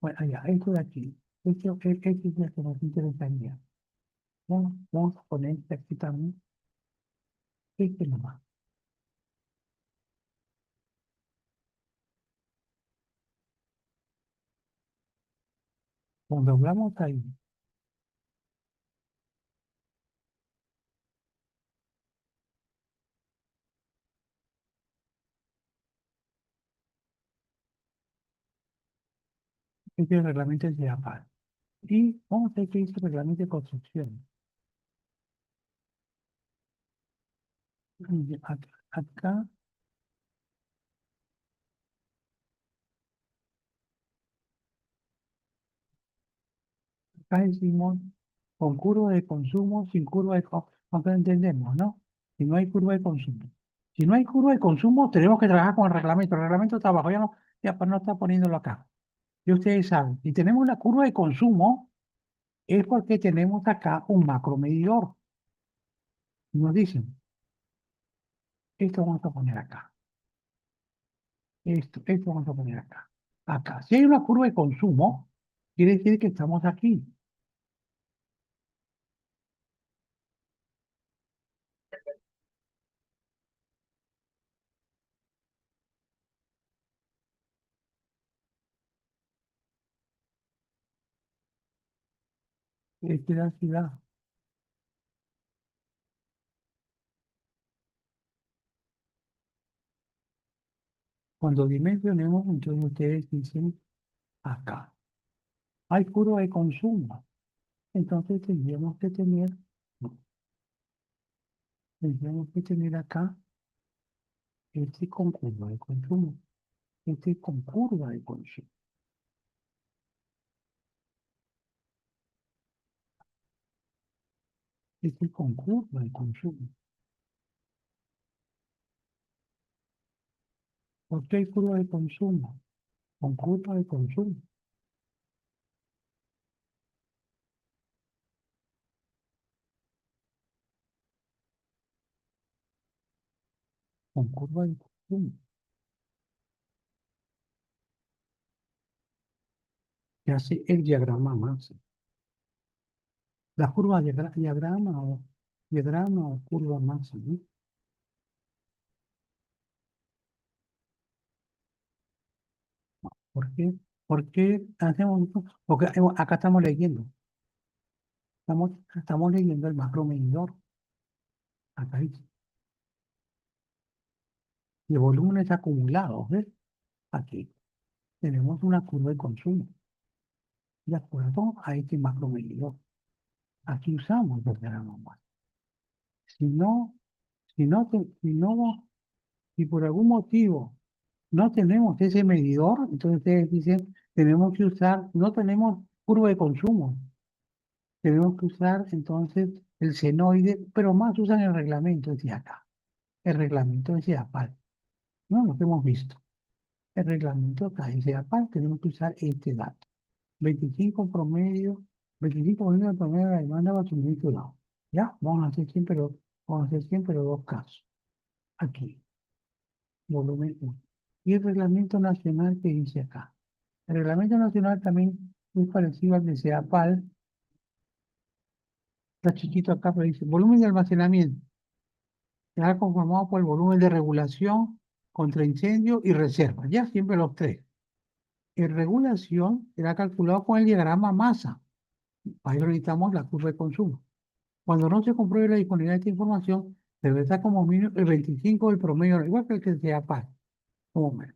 bueno, allá, esto de aquí. Esto es lo que nos interesaría. Vamos a poner aquí también, este nomás. Cuando hablamos ahí, este es el reglamento de APAL. Y vamos a ver qué dice el reglamento de construcción. Y acá, acá decimos con curva de consumo, sin curva de consumo. Acá entendemos, ¿no? Si no hay curva de consumo. Si no hay curva de consumo, tenemos que trabajar con el reglamento. El reglamento está abajo, ya no está poniéndolo acá. Y ustedes saben, si tenemos la curva de consumo, es porque tenemos acá un macromedidor. Y nos dicen, esto vamos a poner acá. Esto vamos a poner acá. Acá. Si hay una curva de consumo, quiere decir que estamos aquí. Esta es la ciudad. Cuando dimensionemos, entonces ustedes dicen acá. Hay curva de consumo. Entonces no, tendríamos que tener acá este con curva de consumo. Este con curva de consumo. Este con curva de consumo. ¿Por qué hay curva de consumo? Con curva de consumo. Con curva de consumo. Que hace el diagrama más. La curva diagrama o curva más, ¿no? ¿Por qué? ¿Por qué hacemos esto? Porque acá estamos leyendo. Estamos leyendo el macro medidor. Acá dice. De volúmenes acumulados, ¿ves? Aquí tenemos una curva de consumo. De acuerdo a este macro medidor. Aquí usamos el diagrama más. Si no, si por algún motivo no tenemos ese medidor, entonces ustedes dicen, tenemos que usar, no tenemos curva de consumo, tenemos que usar entonces el senoide, pero más usan el reglamento de acá, el reglamento de APAL, no lo que hemos visto. El reglamento acá dice APAL, tenemos que usar este dato. 25 promedio, 25% del promedio de la demanda va a subir tu lado. Ya, vamos a hacer siempre los dos casos. Aquí, volumen 1. Y el reglamento nacional que dice acá. El reglamento nacional también es parecido al de CEAPAL, está chiquito acá, pero dice volumen de almacenamiento. Está conformado por el volumen de regulación, contra incendio y reserva. Ya siempre los tres. En regulación será calculado con el diagrama masa. Ahí necesitamos la curva de consumo. Cuando no se compruebe la disponibilidad de esta información, debe estar como mínimo el 25 del promedio, igual que el que sea PAC, como menos,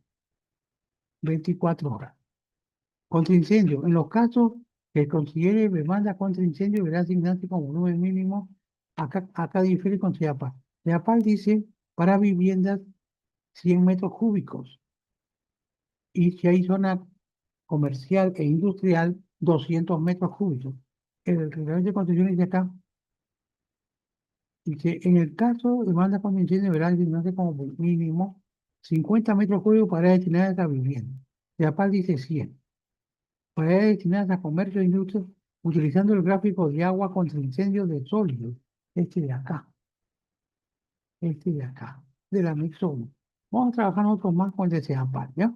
24 horas. Contra incendio, en los casos que considere demanda contra incendio, deberá asignarse como volumen mínimo. Acá difiere con CEAPAL. CEAPAL dice para viviendas 100 metros cúbicos y si hay zona comercial e industrial, 200 metros cúbicos. El reglamento de construcción dice acá. Dice, en el caso de demanda contra incendio deberá asignarse como mínimo 50 metros cúbicos para destinadas a vivienda. La PAL dice 100. Para destinadas a comercio e industria, utilizando el gráfico de agua contra incendios de sólidos. Este de acá, este de acá, de la anexo 1. Vamos a trabajar nosotros más con el de CEAPAL, ¿ya?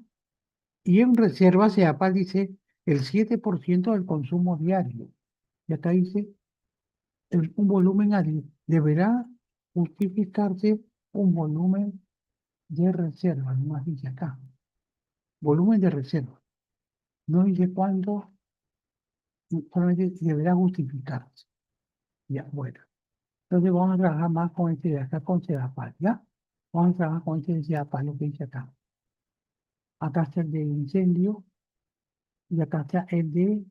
Y en reserva, CEAPAL dice el 7% del consumo diario. Y acá dice un volumen deberá justificarse un volumen de reserva, nomás dice acá, volumen de reserva. No dice cuánto, solamente deberá justificarse. Ya, bueno. Entonces vamos a trabajar más con este de acá, con Sedapal, ¿ya? Vamos a trabajar con este de Sedapal, lo que dice acá. Acá está el de incendio y acá está el de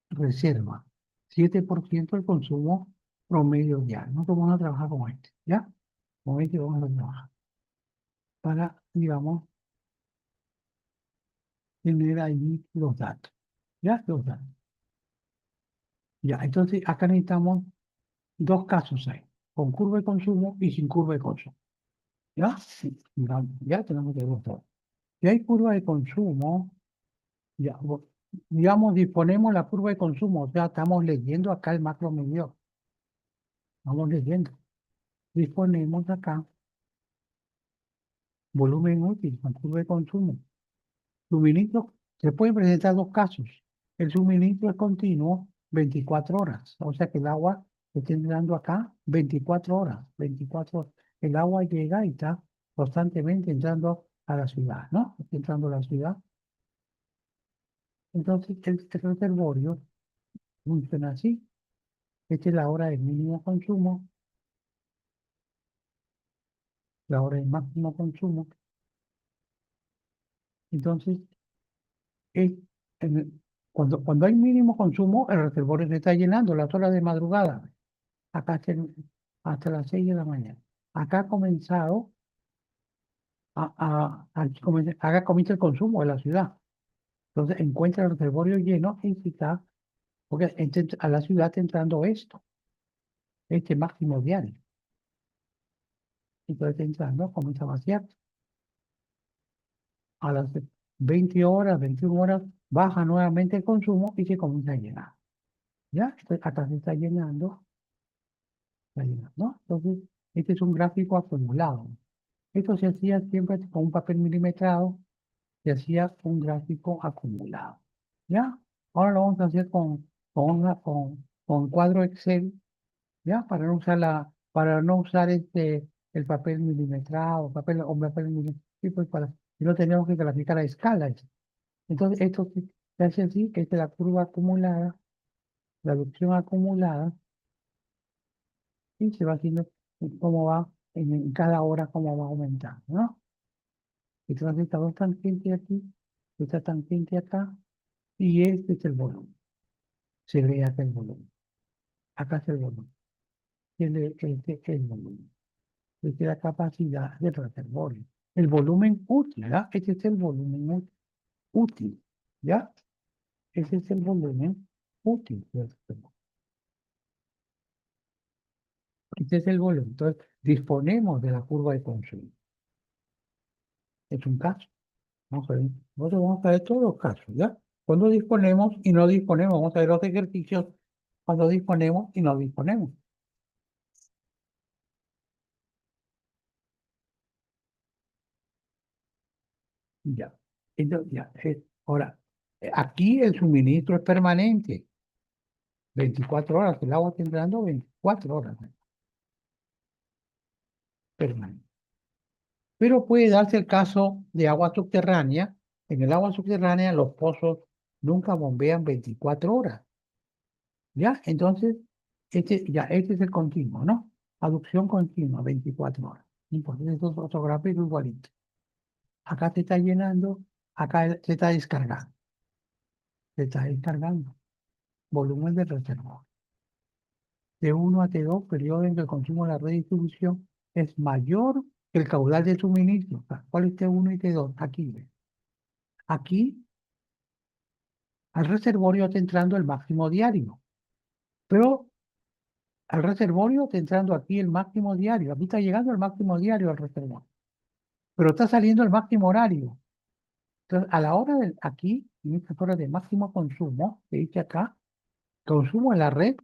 reserva. 7% del consumo promedio diario. Nosotros vamos a trabajar con este, ¿ya? Con este vamos a trabajar para, digamos, tener ahí los datos, ¿ya? Los datos. Ya, entonces acá necesitamos dos casos ahí, con curva de consumo y sin curva de consumo, ¿ya? Sí, ya tenemos que ver todo. Si hay curva de consumo, ya, digamos, disponemos la curva de consumo, o sea, estamos leyendo acá el macro medidor, estamos leyendo. Disponemos acá volumen útil con curva de consumo. Suministro, se pueden presentar dos casos. El suministro es continuo 24 horas, o sea que el agua está entrando acá 24 horas, 24 horas. El agua llega y está constantemente entrando a la ciudad, ¿no? Está entrando a la ciudad. Entonces, el reservorio funciona así. Esta es la hora de mínimo consumo, la hora de máximo consumo. Entonces, es, cuando hay mínimo consumo, el reservorio se está llenando las horas de madrugada, acá hasta las 6 de la mañana. Acá ha comenzado, acá comienza el consumo de la ciudad. Entonces encuentra el reservorio lleno y está, porque a la ciudad está entrando este máximo diario. Entonces está entrando, comienza a vaciar. A las 20 horas, 21 horas, baja nuevamente el consumo y se comienza a llenar. ¿Ya? Acá se está llenando, ¿no? Entonces, este es un gráfico acumulado. Esto se hacía siempre con un papel milimetrado, se hacía un gráfico acumulado. ¿Ya? Ahora lo vamos a hacer con cuadro Excel, ¿ya? Para no usar el papel milimetrado, papel milimetrado, y pues y no tenemos que graficar a escala. Entonces, esto se hace así, que esta es la curva acumulada, la reducción acumulada, y se va haciendo cómo va en cada hora, cómo va aumentando, ¿no? Entonces, esta dos tangente aquí, esta tangente acá, y este es el volumen. Se ve acá el volumen. Acá es el volumen. Este es el volumen. Esta es la capacidad del reservorio. El volumen útil, ¿ya? Este es el volumen útil, ¿ya? Ese es el volumen útil del reservorio. Este es el volumen. Entonces, disponemos de la curva de consumo. Es un caso. Vamos a ver. Nosotros vamos a ver todos los casos, ¿ya? Cuando disponemos y no disponemos, vamos a ver los ejercicios cuando disponemos y no disponemos. Ya. Entonces, ya. Ahora, aquí el suministro es permanente. 24 horas. El agua está entrando 24 horas. Permanente. Pero puede darse el caso de agua subterránea. En el agua subterránea los pozos nunca bombean 24 horas. ¿Ya? Entonces, este es el continuo, ¿no? Aducción continua, 24 horas. Entonces, esto es otro gráfico igualito. Acá se está llenando, acá se está descargando. Se está descargando. Volumen de reserva. T1 a T2, periodo en que el consumo de la red de distribución es mayor que el caudal de suministro. ¿Cuál es T1 y T2? Aquí, ¿ve? Aquí, al reservorio está entrando el máximo diario. Pero al reservorio está entrando aquí el máximo diario. Aquí está llegando el máximo diario al reservorio. Pero está saliendo el máximo horario. Entonces, a la hora aquí, en estas horas de máximo consumo, que dice acá, consumo en la red,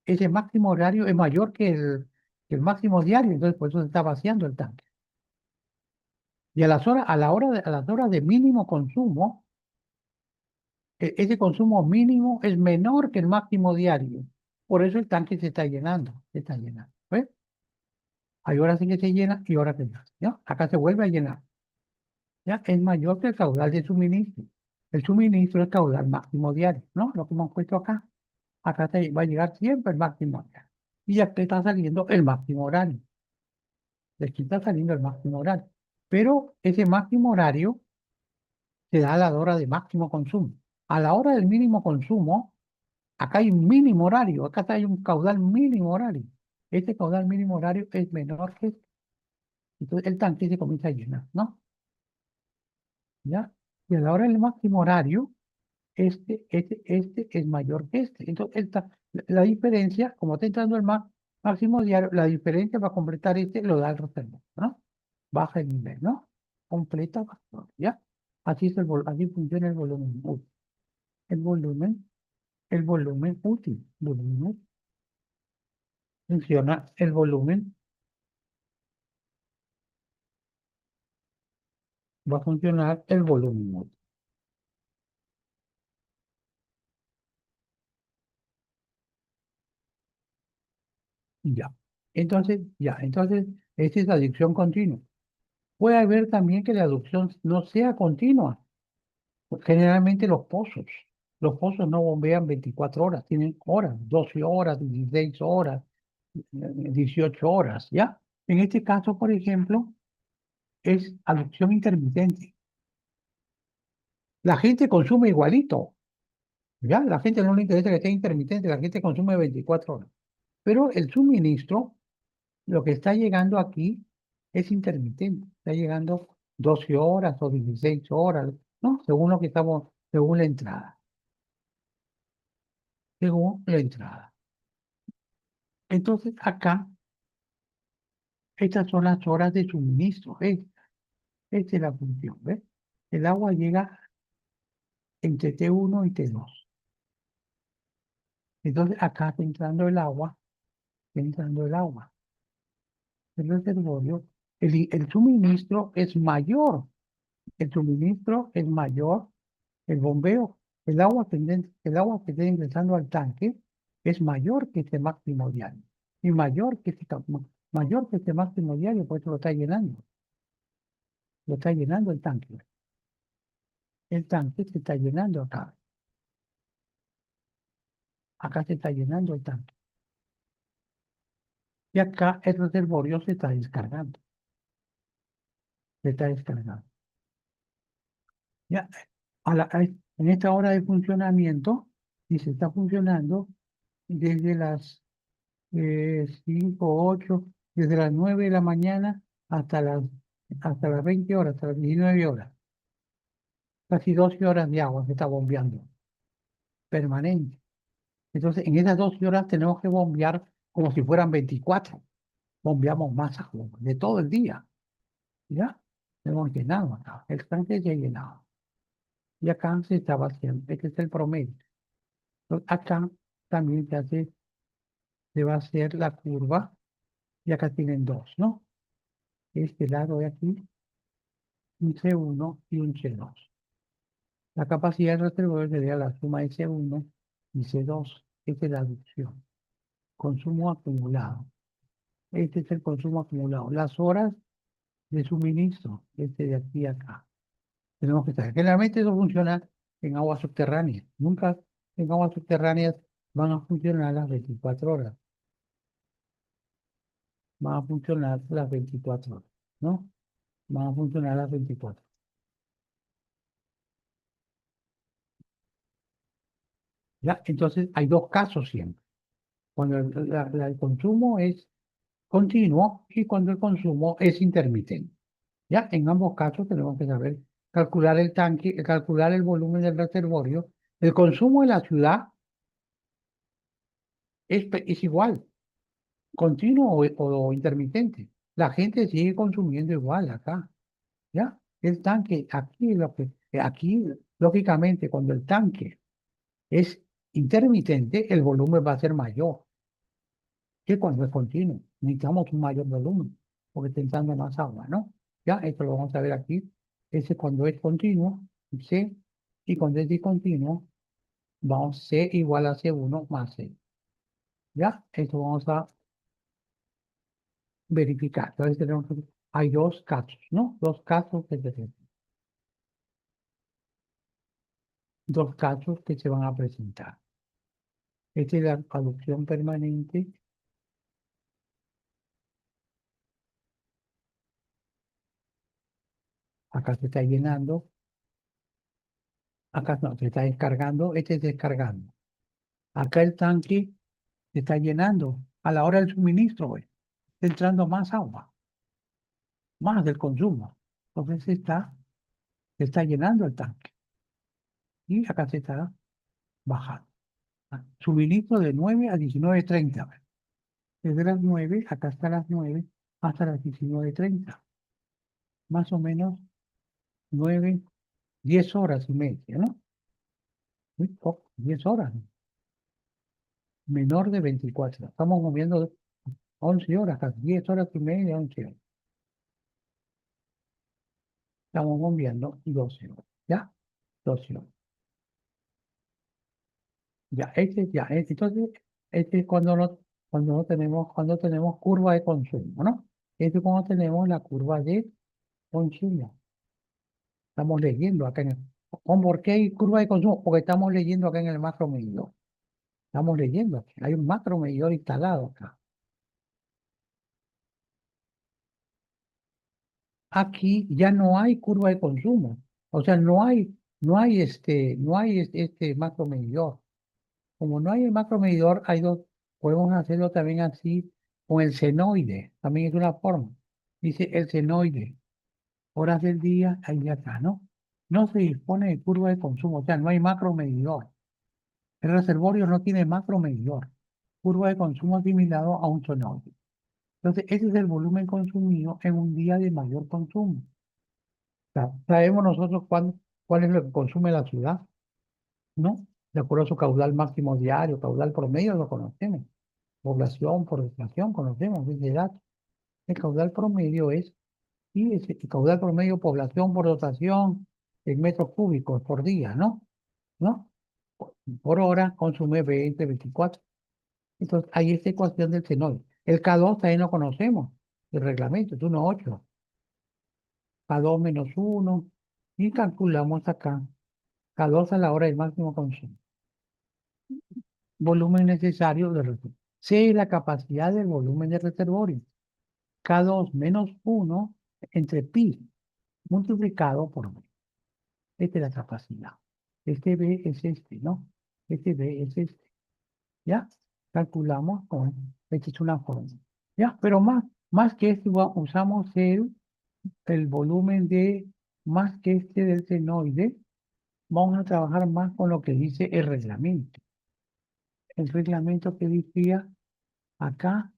ese máximo horario es mayor que el máximo diario, entonces por eso se está vaciando el tanque. Y a las horas de mínimo consumo, ese consumo mínimo es menor que el máximo diario. Por eso el tanque se está llenando. ¿Ves? Hay horas en que se llena y horas que no. ¿Ya? Acá se vuelve a llenar. ¿Ya? Es mayor que el caudal de suministro. El suministro es el caudal máximo diario, ¿no? Lo que hemos puesto acá. Acá te va a llegar siempre el máximo diario. Y ya te está saliendo el máximo horario. De aquí está saliendo el máximo horario. Pero ese máximo horario se da a la hora de máximo consumo. A la hora del mínimo consumo, acá hay un mínimo horario, acá hay un caudal mínimo horario. Este caudal mínimo horario es menor que este. Entonces el tanque se comienza a llenar, ¿no? ¿Ya? Y a la hora del máximo horario, este es mayor que este. Entonces la diferencia, como está entrando el máximo diario, la diferencia para completar este lo da el reservorio, ¿no? Baja el nivel, ¿no? Completa, baja, ¿ya? Así funciona el volumen útil. El volumen, el volumen útil. Funciona el volumen, va a funcionar el volumen útil. Ya. Entonces, esta es adicción continua. Puede haber también que la adicción no sea continua. Generalmente los pozos no bombean 24 horas, tienen horas, 12 horas, 16 horas, 18 horas, ¿ya? En este caso, por ejemplo, es adicción intermitente. La gente consume igualito, ¿ya? La gente no le interesa que sea intermitente, la gente consume 24 horas. Pero el suministro, lo que está llegando aquí es intermitente. Está llegando 12 horas o 16 horas, ¿no? Según lo que estamos, según la entrada. Entonces, acá, estas son las horas de suministro, ¿ves? Esta es la función, ¿ves? El agua llega entre T1 y T2. Entonces, acá está entrando el agua, está entrando el agua. El reservorio, el suministro es mayor. El suministro es mayor, el bombeo, el agua que está ingresando al tanque es mayor que este máximo diario. Y mayor que este máximo diario, pues lo está llenando. Lo está llenando el tanque. El tanque se está llenando acá. Acá se está llenando el tanque. Y acá el reservorio se está descargando. Se está descargando. Ya, en esta hora de funcionamiento, y se está funcionando desde las 5, 8, desde las 9 de la mañana hasta las 20 horas, hasta las 19 horas. Casi 12 horas de agua se está bombeando, permanente. Entonces, en esas 12 horas tenemos que bombear como si fueran 24. Bombeamos más agua de todo el día. ¿Ya? Hemos llenado acá. El tanque ya llenado. Y acá se está vaciando. Este es el promedio. Entonces, acá también se va a hacer la curva. Y acá tienen dos, ¿no? Este lado de aquí, un C1 y un C2. La capacidad del reservorio sería la suma de C1 y C2. Esta es la adducción. Consumo acumulado. Este es el consumo acumulado. Las horas de suministro, este de aquí a acá. Tenemos que saber. Generalmente eso funciona en aguas subterráneas. Nunca en aguas subterráneas van a funcionar las 24 horas. Van a funcionar las 24 horas, ¿no? Van a funcionar las 24. ¿Ya? Entonces hay dos casos siempre. Cuando el consumo es continuo y cuando el consumo es intermitente. Ya, en ambos casos tenemos que saber calcular el tanque, calcular el volumen del reservorio. El consumo en la ciudad es igual, continuo o intermitente. La gente sigue consumiendo igual acá. ¿Ya? El tanque, aquí, lógicamente, cuando el tanque es intermitente, el volumen va a ser mayor que cuando es continuo. Necesitamos un mayor volumen porque está entrando más agua, ¿no? Ya, esto lo vamos a ver aquí. Ese es cuando es continuo, C, y cuando es discontinuo, vamos C igual a C1 más C. ¿Ya? Esto vamos a verificar. Entonces hay dos casos, ¿no? Dos casos dos casos que se van a presentar. Esta es la aducción permanente. Acá se está llenando. Acá no, se está descargando. Este es descargando. Acá el tanque se está llenando. A la hora del suministro, pues, está entrando más agua, más del consumo. Entonces se está llenando el tanque. Y acá se está bajando. Suministro de 9 a 19:30. Desde las 9, acá hasta las 9, hasta las 19:30. Más o menos 9, 10 horas y media, ¿no? Muy poco, 10 horas, ¿no? Menor de 24. Estamos moviendo 11 horas, casi 10 horas y media, 11 horas. Estamos moviendo 12 horas, ¿ya? 12 horas. Ya, entonces, este es cuando tenemos curva de consumo, ¿no? Este es cuando tenemos la curva de consumo. Estamos leyendo acá ¿por qué hay curva de consumo? Porque estamos leyendo acá en el macro medidor. Estamos leyendo aquí. Hay un macro medidor instalado acá. Aquí ya no hay curva de consumo. O sea, no hay este macro medidor. Como no hay el macro medidor, podemos hacerlo también así con el senoide. También es una forma. Dice el senoide. Horas del día, ahí acá, ¿no? No se dispone de curva de consumo. O sea, no hay macro medidor. El reservorio no tiene macro medidor. Curva de consumo asimilado a un senoide. Entonces, ese es el volumen consumido en un día de mayor consumo. Sabemos nosotros cuál es lo que consume la ciudad, ¿no? De acuerdo a su caudal máximo diario, caudal promedio, lo conocemos. Población por estación, conocemos ese dato. El caudal promedio el caudal promedio población por dotación en metros cúbicos por día, ¿no? ¿No? Por hora consume 20, 24. Entonces, hay esta ecuación del senoide. El K2 ahí no conocemos. El reglamento es 1,8. K2 menos 1. Y calculamos acá K2 a la hora del máximo consumo. Volumen necesario de reservorio. C es la capacidad del volumen de reservorio. K2 menos 1 entre pi multiplicado por B. Esta es la capacidad. Este B es este, ¿no? Este B es este. ¿Ya? Calculamos esta es una forma. ¿Ya? Pero más que esto, usamos el volumen más que este del senoide, vamos a trabajar más con lo que dice el reglamento. El reglamento que decía acá,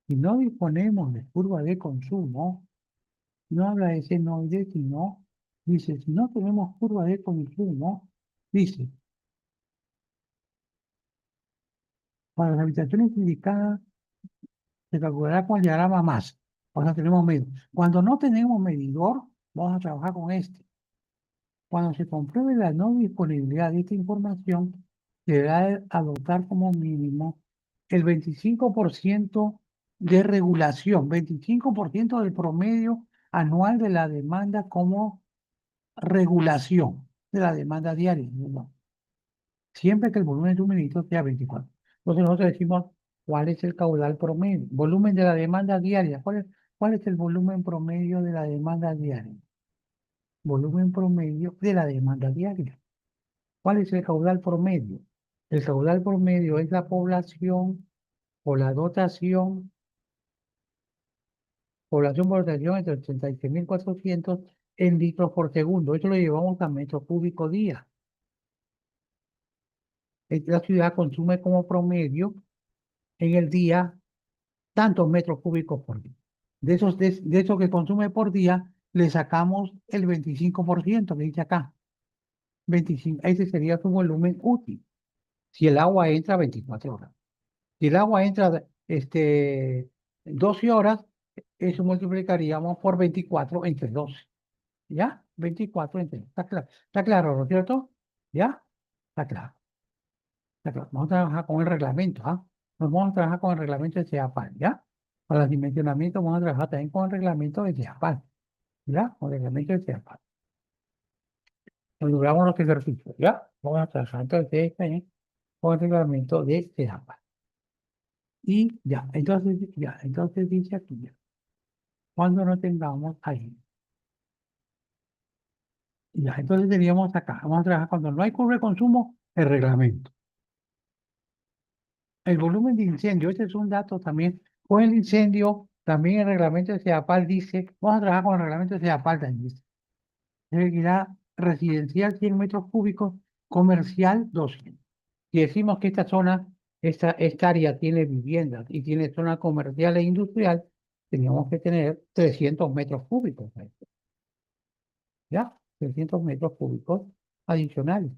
si no disponemos de curva de consumo, no habla de senoide, sino dice, si no tenemos curva de consumo, dice, para las habitaciones indicadas se calculará con el diagrama más. O sea, tenemos medidor. Cuando no tenemos medidor, vamos a trabajar con este. Cuando se compruebe la no disponibilidad de esta información, se deberá adoptar como mínimo el 25% de regulación, 25% del promedio anual de la demanda como regulación de la demanda diaria, ¿no? Siempre que el volumen de suministro sea 24. Entonces nosotros decimos cuál es el caudal promedio, volumen de la demanda diaria. ¿Cuál es el volumen promedio de la demanda diaria? Volumen promedio de la demanda diaria. ¿Cuál es el caudal promedio? El caudal promedio es la población o la dotación, población por dotación entre 86.400 en litros por segundo. Esto lo llevamos a metro cúbico día. La ciudad consume como promedio en el día tantos metros cúbicos por día. De esos que consume por día, le sacamos el 25% que dice acá. 25, ese sería su volumen útil. Si el agua entra 24 horas. Si el agua entra 12 horas, eso multiplicaríamos por 24 entre 12. ¿Ya? 24 entre 12. Está claro, ¿no es cierto? ¿Ya? Está claro. Está claro. Vamos a trabajar con el reglamento, ¿ah? nos vamos a trabajar con el reglamento de CEAPAL, ¿ya? Para los dimensionamientos vamos a trabajar también con el reglamento de CEAPAL, ¿ya? Con el reglamento de CEAPAL. Configuramos los ejercicios, ¿ya? Vamos a trabajar entonces también con el reglamento de CEAPAL. Y ya, entonces dice aquí, ya, cuando no tengamos ahí, ya, entonces teníamos acá, vamos a trabajar cuando no hay curva de consumo, el reglamento. El volumen de incendio, este es un dato también. Con el incendio, también el reglamento de CEAPAL dice, vamos a trabajar con el reglamento de CEAPAL también. Dice, seguirá residencial 100 metros cúbicos, comercial 200. Si decimos que esta zona, esta área tiene viviendas y tiene zona comercial e industrial, teníamos que tener 300 metros cúbicos. ¿Ya? 300 metros cúbicos adicionales.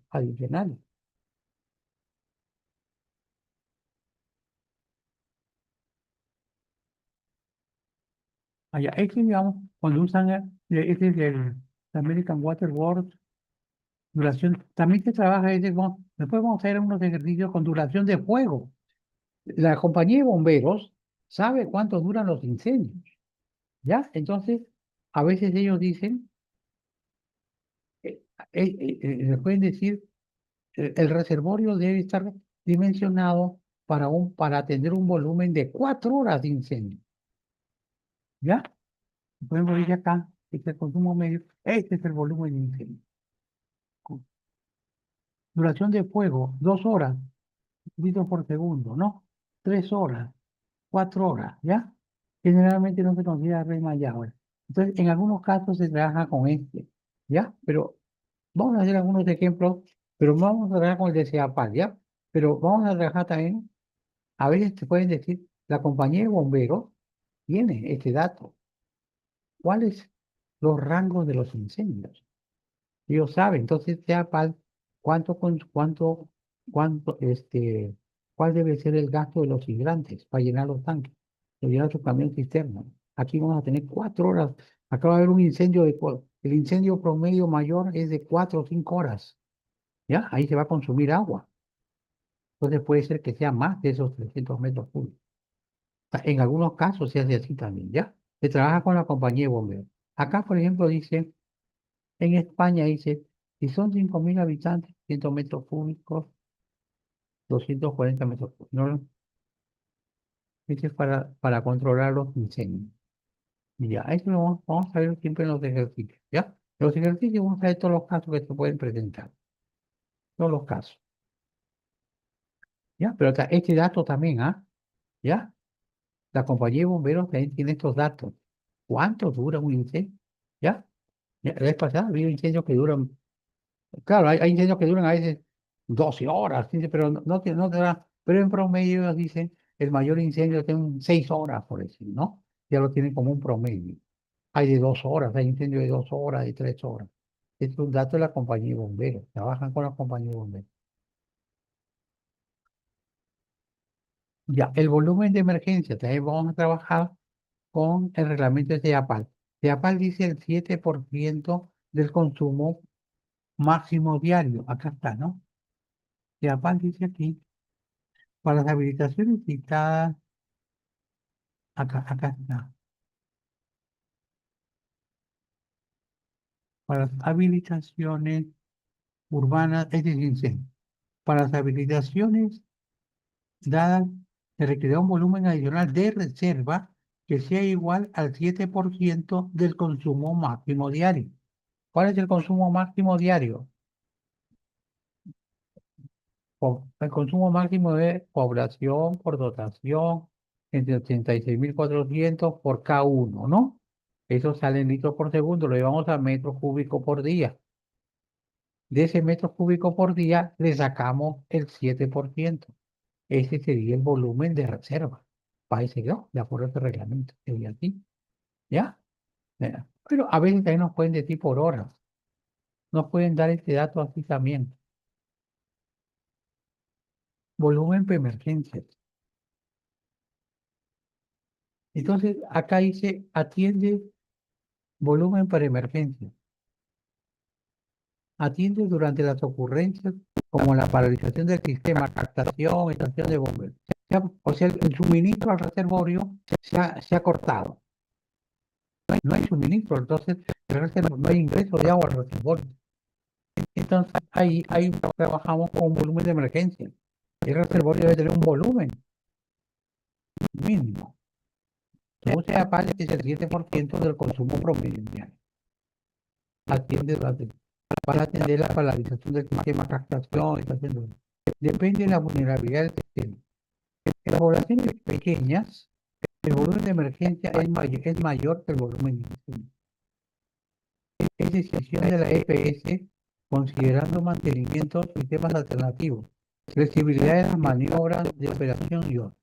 Allá, este, digamos, cuando usan, este es el American Water Works, duración, también se trabaja, después vamos a hacer unos ejercicios con duración de fuego. La compañía de bomberos sabe cuánto duran los incendios, ¿ya? Entonces, a veces ellos dicen, les pueden decir, el reservorio debe estar dimensionado para atender un volumen de 4 horas de incendio, ¿ya? Podemos ver acá, este es el consumo medio, este es el volumen de incendio. Duración de fuego, 2 horas, litros por segundo, ¿no? 3 horas, 4 horas, ¿ya? Generalmente no se considera rey Mayagüez. Entonces, en algunos casos se trabaja con este, ¿ya? Pero vamos a hacer algunos ejemplos, pero vamos a trabajar con el de CEAPAL, ¿ya? Pero vamos a trabajar también, a veces te pueden decir, la compañía de bomberos tiene este dato. ¿Cuáles los rangos de los incendios? Ellos saben, entonces sea cuánto, cuál debe ser el gasto de los hidrantes para llenar los tanques, para llenar su camión cisterna. Aquí vamos a tener 4 horas. Acaba de haber un incendio el incendio promedio mayor es de 4 o 5 horas. ¿Ya? Ahí se va a consumir agua. Entonces puede ser que sea más de esos 300 metros cúbicos. En algunos casos se hace así también, ¿ya? Se trabaja con la compañía de bomberos. Acá, por ejemplo, dice en España dice, si son 5.000 habitantes, 100 metros cúbicos, 240 metros cúbicos. No, dice para controlar los incendios. Y ya, eso lo vamos a ver siempre en los ejercicios, ¿ya? En los ejercicios vamos a ver todos los casos que se pueden presentar. Todos los casos, ¿ya? Pero este dato también, ¿ah? ¿Ya? La compañía de bomberos también tiene estos datos. ¿Cuánto dura un incendio? ¿Ya? La vez pasada había incendios que duran. Claro, hay incendios que duran a veces 12 horas, 15, pero no te da, pero en promedio ellos dicen el mayor incendio tiene 6 horas, por decir, ¿no? Ya lo tienen como un promedio. Hay de 2 horas, hay incendios de 2 horas, de 3 horas. Es un dato de la compañía de bomberos, trabajan con la compañía de bomberos. Ya, el volumen de emergencia, también vamos a trabajar con el reglamento de CEAPAL. CEAPAL dice el 7% del consumo máximo diario. Acá está, ¿no? CEAPAL dice aquí. Para las habilitaciones dictadas, acá está. Para las habilitaciones urbanas, es decir, para las habilitaciones dadas, se requiere un volumen adicional de reserva que sea igual al 7% del consumo máximo diario. ¿Cuál es el consumo máximo diario? El consumo máximo de población por dotación entre 86.400 por K1, ¿no? Eso sale en litros por segundo, lo llevamos a metros cúbicos por día. De ese metro cúbico por día le sacamos el 7%. Ese sería el volumen de reserva. Para ese yo, de acuerdo a este reglamento. Sería así. ¿Ya? Mira, pero a veces también nos pueden decir por horas. Nos pueden dar este dato así también. Volumen por emergencia. Entonces, acá dice, atiende volumen para emergencia. Atiende durante las ocurrencias como la paralización del sistema, captación, estación de bomberos. O sea, el suministro al reservorio se ha cortado. No hay suministro, entonces no hay ingreso de agua al reservorio. Entonces ahí trabajamos con un volumen de emergencia. El reservorio debe tener un volumen mínimo. Entonces, aparte que es el 7% del consumo promedio diario. Atiende para atender la paralización del sistema de captación. Depende de la vulnerabilidad del sistema. En poblaciones pequeñas, el volumen de emergencia es mayor que el volumen de incendio. Es decisión de la EPS considerando mantenimiento de sistemas alternativos, flexibilidad de las maniobras de operación y otros.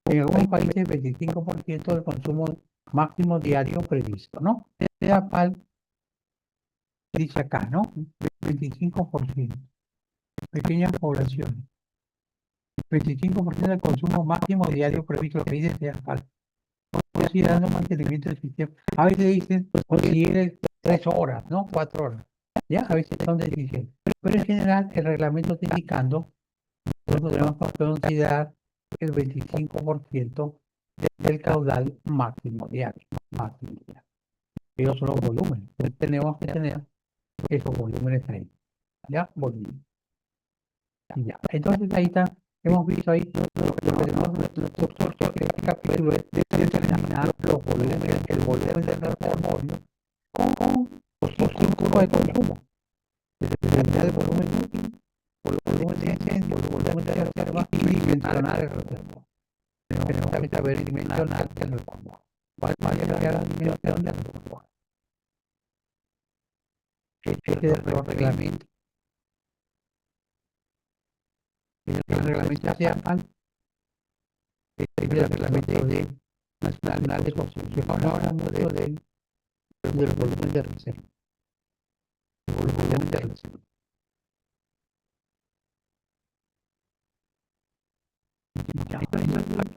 En algunos países, 25% del consumo máximo diario previsto, ¿no? Sea PAL, dice acá, ¿no? 25%. Pequeñas poblaciones. 25% del consumo máximo diario previsto, lo que dice sea PAL. Considerando mantenimiento del sistema. A veces dicen, considere 3 horas, ¿no? 4 horas. Ya, a veces son deficientes. Pero en general, el reglamento está indicando que tenemos que considerar el 25% del caudal máximo diario. Máximo diario. Esos son los volúmenes. Entonces tenemos que tener esos volúmenes ahí. ¿Ya? Volúmenes. Ya. Entonces ahí está, hemos visto ahí lo que tenemos nuestro este capítulo es determinar los volúmenes, el volumen del reservorio con los círculos de consumo. Determinar el volumen útil, el volumen de incendio, el volumen de reserva y dimensionar el reservorio. Tenemos que saber dimensionar el reservorio. ¿Cuál es la dimensión del reservorio? Este es el reglamento. El reglamento nacional, el reglamento nacional de construcción. Ahora mucho del volumen de reserva. El volumen de reserva.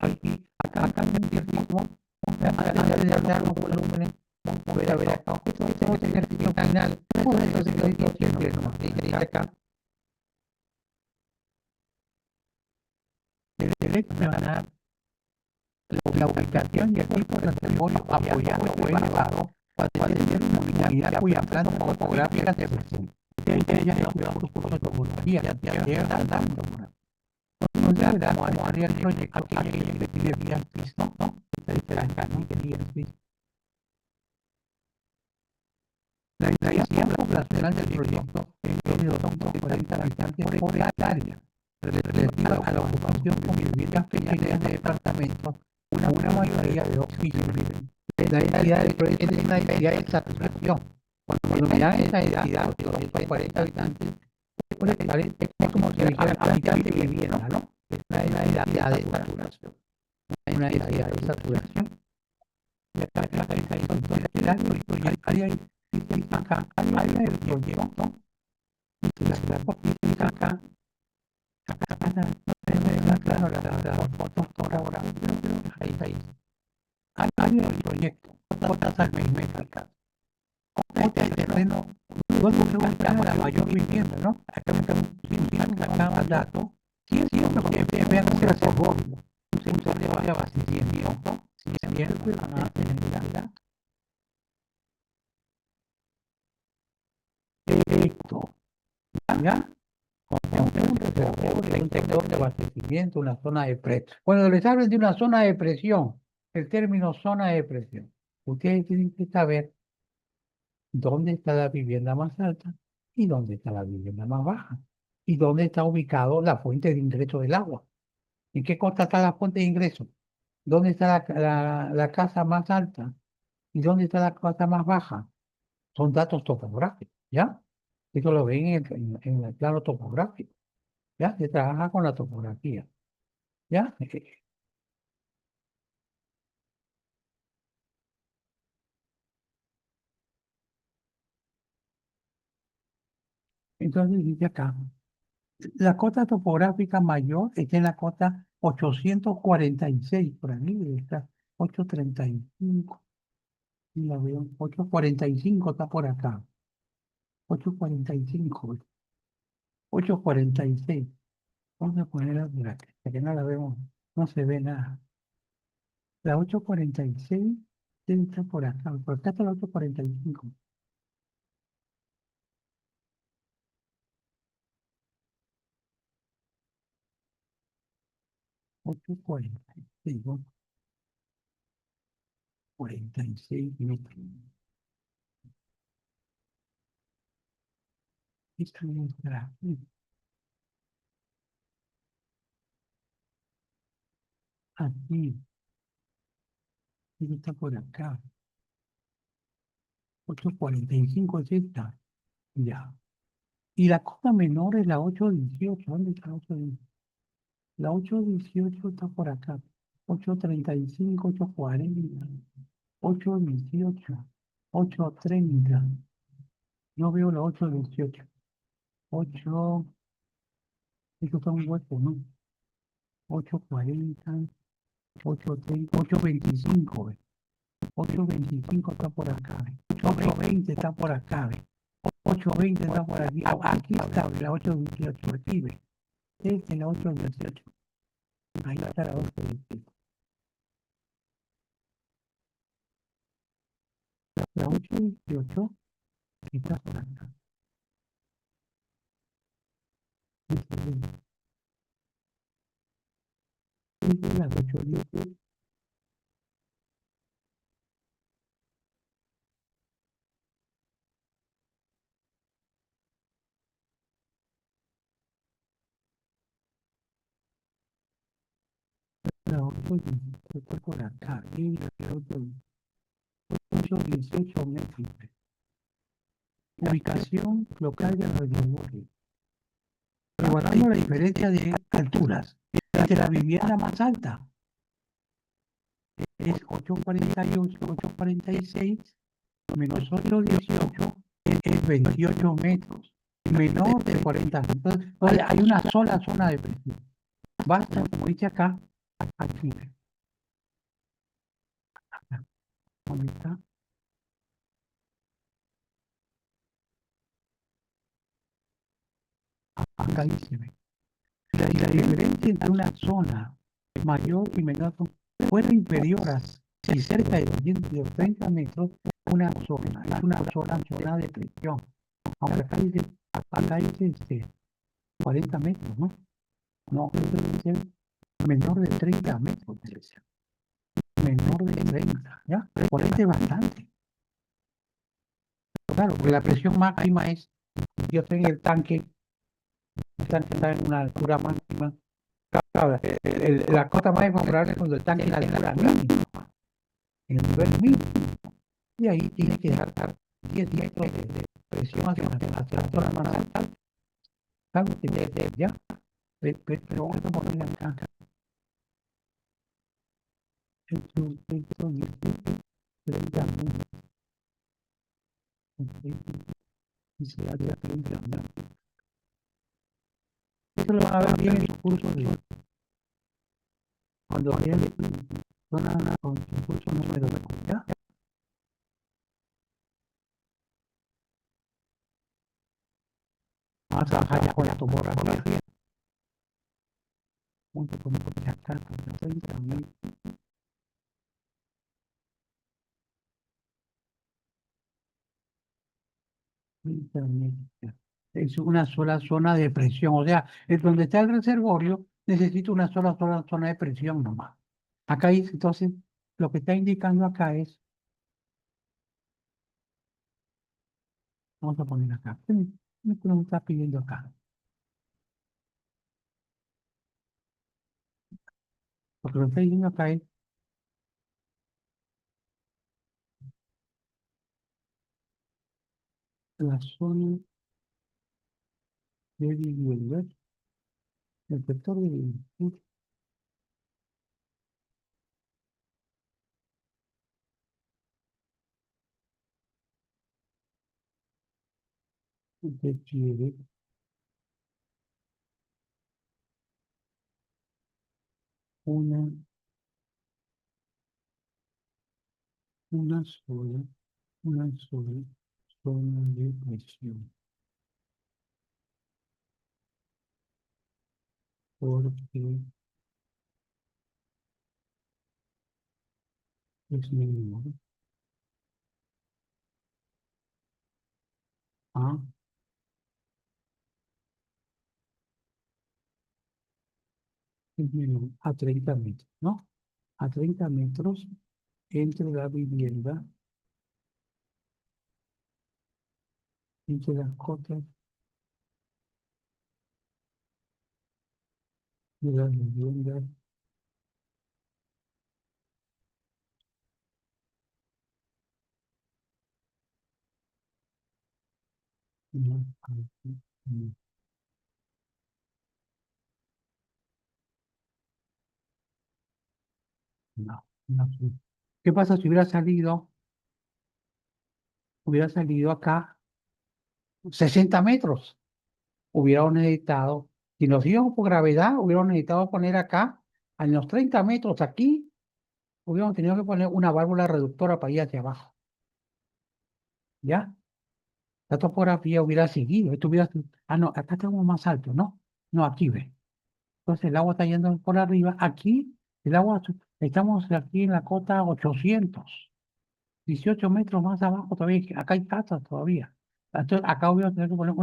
Aquí, acá en el ritmo, antes de hablar los volúmenes, vamos a ver acá. Esto es el ejercicio final. Esto es el ejercicio simple, ¿no? Acá. Debe ganar la ubicación y el tipo de reservorio apoyado o elevado para tener una unidad cuya planta topográfica se presenta. Ella es la curso de topografía, ya llega dando. No se da como haría el proyecto que le pide vía el piso, ¿no? Ustedes acá, ¿no? Que diga el piso. La densidad poblacional del proyecto es de 240 habitantes por hectárea, relativa a la ocupación con viviendas pequeñas de departamentos, una mayoría de 2 pisos. La densidad del proyecto es una densidad de saturación. Cuando me dan esa densidad, 240 habitantes por hectárea, es como si dijera habitantes de vivienda, ¿no? Es una densidad de saturación. Una densidad de saturación. Y acá hay acá hay el proyecto la copia acá la foto ahora ahí hay el proyecto cuotas almerimétricas este terreno luego se buscamos la mayor vivienda, ¿no? Acá acá el dato siempre que vean un reservorio un sensor de abastecimiento siempre van a tener esto, ¿ya? Un sector de abastecimiento, una zona de presión. Cuando les hablan de una zona de presión, el término zona de presión, ustedes tienen que saber dónde está la vivienda más alta y dónde está la vivienda más baja y dónde está ubicado la fuente de ingreso del agua. ¿En qué costa está la fuente de ingreso? ¿Dónde está la casa más alta? ¿Y dónde está la casa más baja? Son datos topográficos, ¿ya? Eso lo ven en el plano topográfico, ¿ya? Se trabaja con la topografía, ¿ya? Entonces dice acá, la cota topográfica mayor está en la cota 846, por ahí está 835, y la veo, 845 está por acá, 845, 846, vamos a ponerla por acá, para que no la vemos. no se ve nada. La 8:46 está por acá está la 8:45. 8:46, 46 metros. Esta es nuestra. Aquí, está por acá. 8:45 es esta. Ya. Y la cosa menor es la 8:18. ¿Dónde está la 8:18? La 8:18 está por acá. 8:35, 8:40, 8:18, 8:30. No veo la 8:18. 8, esto está un hueco, ¿no? 8:40, 8:30, 8:25, ¿ve? 8:25 está por acá, ¿ve? 8:20 está por acá, ¿ve? 8:20 está por aquí. Aquí está, ¿ve? La 8:18. Aquí, ¿ve? Esta es la 8:18. Ahí está la 8:18. La 8:18 está por acá. Esta es la 8:18. La 8:18 está por acá. Y la 8:18 metros. Ubicación local de Radiología. Evaluando la diferencia de alturas entre la vivienda más alta es 8:48, 8:46, menos 8:18 es 28 metros, menor de 40 metros. Entonces, hay una sola zona de presión. Basta, como dice acá, aquí. ¿Dónde está? Acá dice. La diferencia entre una zona mayor y menor fuera inferior a y cerca de 30 metros, una zona, es una zona de presión. Aunque acá dice 40 metros, ¿no? No, esto debe ser menor de 30 metros, debe ser. Menor de 30, ¿ya? 40 es bastante. Claro, porque la presión máxima es, yo estoy en el tanque está en una altura máxima. Claro, la cota más favorable es cuando el tanque en la altura mínima, en el nivel mínimo. Y ahí tiene que dar 10 metros de presión hacia la zona más alta. Algo que ya, pero vamos a poner acá. Esto dice 30 metros. Y se hace 30 metros. Eso lo van a ver bien en su curso de cuando vayan con su curso número 2, ¿ya? Vamos a trabajar ya con la tomografía. Junto con acá, con 30 metros. Es una sola zona de presión, o sea, es donde está el reservorio, necesita una sola zona de presión nomás. Acá dice, entonces, lo que está indicando acá es, vamos a poner acá, ¿qué nos está pidiendo acá? Lo que nos está diciendo acá es la zona de vivienda, el sector de vivienda, requiere una, una sola, una sola zona de presión, porque Es mínimo, ¿no? Ah, es mínimo, a 30 metros, ¿no? A 30 metros entre la vivienda, entre las cotas de la vivienda. No, no, no. ¿Qué pasa si hubiera salido acá 60 metros? Hubiéramos necesitado, si nos íbamos por gravedad, hubiéramos necesitado poner acá, a los 30 metros aquí, hubiéramos tenido que poner una válvula reductora para ir hacia abajo, ¿ya? La topografía hubiera seguido, no, acá estamos más alto, ¿no? No, aquí ve. Entonces el agua está yendo por arriba, aquí, estamos aquí en la cota 800, 18 metros más abajo todavía, acá hay casas todavía. Entonces acá hubiéramos tenido que poner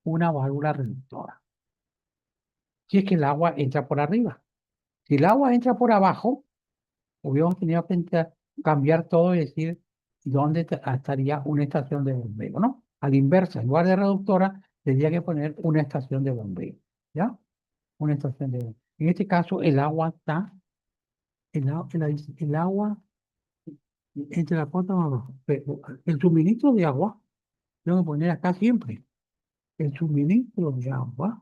una válvula reductora. Si es que el agua entra por arriba. Si el agua entra por abajo, hubiéramos tenido que cambiar todo y decir dónde estaría una estación de bombeo, ¿no? A la inversa, en lugar de reductora, tendría que poner una estación de bombeo, ¿ya? Una estación de bombeo. En este caso, el agua entre la cota y abajo. Pero el suministro de agua, tengo que poner acá siempre. El suministro de agua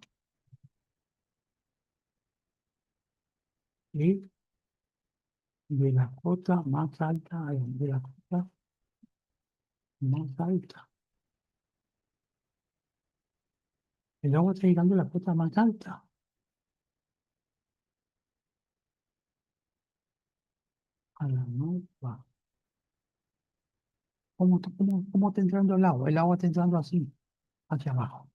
es de la cota más alta, de la cota más alta. El agua está llegando a la cota más alta, a la nova. ¿Cómo está entrando el agua? El agua está entrando así, hacia abajo.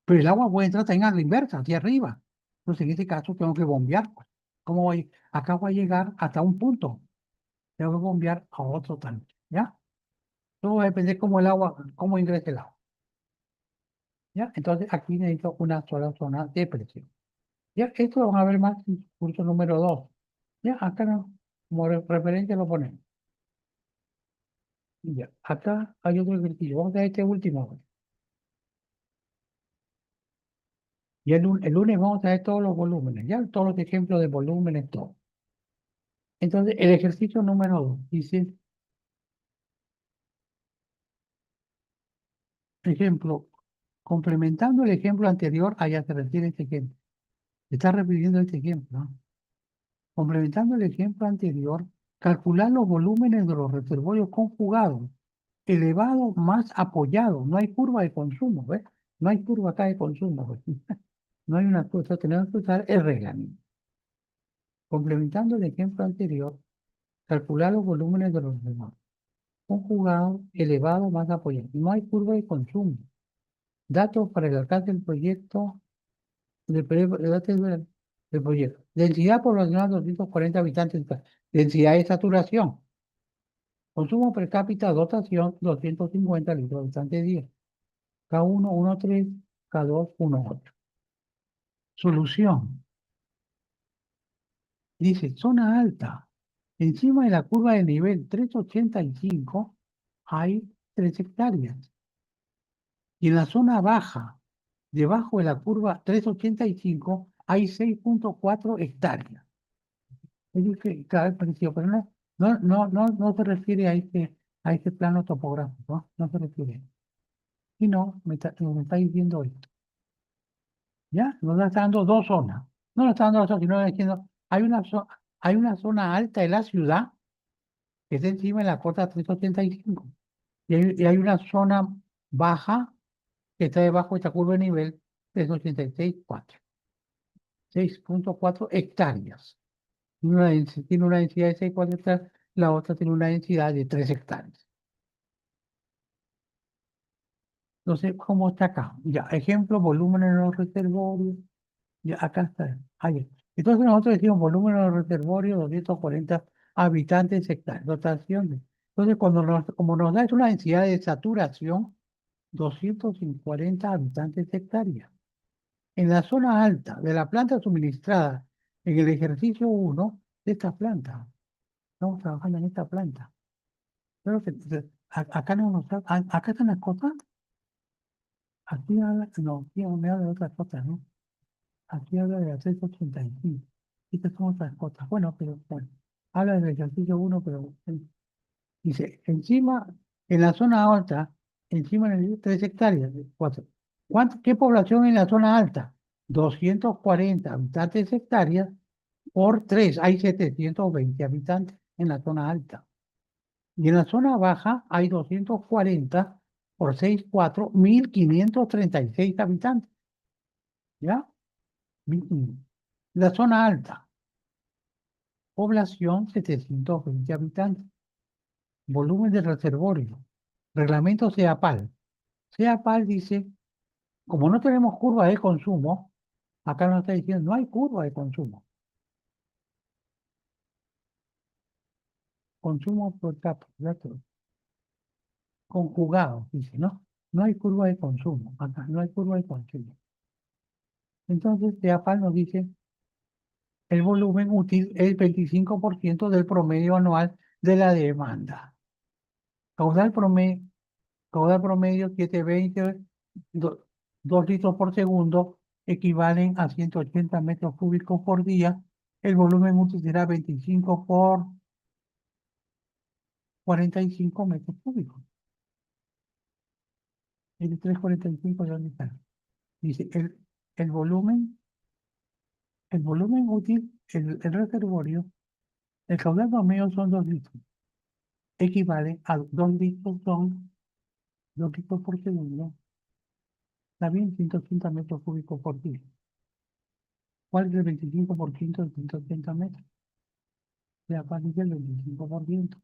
Pero el agua puede entrar también a la inversa, hacia arriba. Entonces, en este caso, tengo que bombear, pues. ¿Cómo voy? Acá voy a llegar hasta un punto. Tengo que bombear a otro tanque, ¿ya? Todo va a depender cómo cómo ingrese el agua, ¿ya? Entonces, aquí necesito una sola zona de presión. ¿Ya? Esto lo van a ver más en el curso número 2. ¿Ya? Acá no, como referencia lo ponemos. Ya. Acá hay otro ejercicio. Vamos a ver este último. Y el lunes vamos a ver todos los volúmenes, ya todos los ejemplos de volúmenes, todo. Entonces, el ejercicio número 2 dice, ejemplo, complementando el ejemplo anterior, allá se refiere este ejemplo. Se está repitiendo este ejemplo, ¿no? Complementando el ejemplo anterior, calcular los volúmenes de los reservorios conjugados, elevado más apoyado. No hay curva de consumo, ¿ves? No hay curva acá de consumo, ¿ves? No hay una cosa, tenemos que usar el reglamento. Complementando el ejemplo anterior, calcular los volúmenes de los reservorios conjugado elevado más apoyado. No hay curva de consumo. Datos para el alcance del proyecto, del proyecto. Densidad poblacional 240 habitantes. Densidad de saturación. Consumo per cápita, dotación 250 litros por habitante día. K1, 1,3, K2, 1,8. Solución. Dice, zona alta. Encima de la curva de nivel 385 hay 3 hectáreas. Y en la zona baja, debajo de la curva 385, hay 6,4 hectáreas. Es decir, que cada vez parecido, pero no se refiere a este plano topográfico, ¿no? No se refiere. Y no, me está diciendo esto. ¿Ya? Nos está dando dos zonas. No nos está dando dos zonas, sino diciendo, hay una zona alta de la ciudad que está encima de la cota 385. Y hay una zona baja que está debajo de esta curva de nivel 386,4. 6,4 hectáreas. Tiene una densidad de 6,4 hectáreas, la otra tiene una densidad de 3 hectáreas. Entonces, ¿cómo está acá? Ya, ejemplo, volumen en los reservorios. Ya, acá está. Ahí. Entonces nosotros decimos volumen en los reservorios 240 habitantes hectáreas, dotación. Entonces, como nos da es una densidad de saturación, 240 habitantes hectáreas. En la zona alta de la planta suministrada en el ejercicio uno de esta planta, estamos trabajando en esta planta. Pero acá no nos acá están las cosas, aquí habla, no, aquí me habla de otras cosas, ¿no? Aquí habla de la 385. Estas son otras cosas. Bueno, pero bueno, habla del ejercicio uno, pero dice, encima, en la zona alta, encima de 3 hectáreas, 4. ¿Qué población en la zona alta? 240 habitantes hectáreas por 3, hay 720 habitantes en la zona alta. Y en la zona baja hay 240 por 6, 4, 1536 habitantes. ¿Ya? 1500. La zona alta, población 720 habitantes. Volumen del reservorio. Reglamento CEAPAL. CEAPAL dice, como no tenemos curva de consumo, acá nos está diciendo, no hay curva de consumo. Consumo por capa, ¿cierto? Conjugado, dice, ¿no? No hay curva de consumo. Acá no hay curva de consumo. Entonces, CEAPAL nos dice, el volumen útil es 25% del promedio anual de la demanda. Caudal promedio, caudal promedio 720, 2 litros por segundo, equivalen a 180 metros cúbicos por día. El volumen útil será 25 por 45 metros cúbicos. El 345 de dónde está. Dice, el volumen útil, el reservorio, el caudal promedio son 2 litros. Equivale a 2 litros son 2 litros por segundo. Está bien, 180 metros cúbicos por día. ¿Cuál es el 25% de 180 metros? Se aparece el 25%.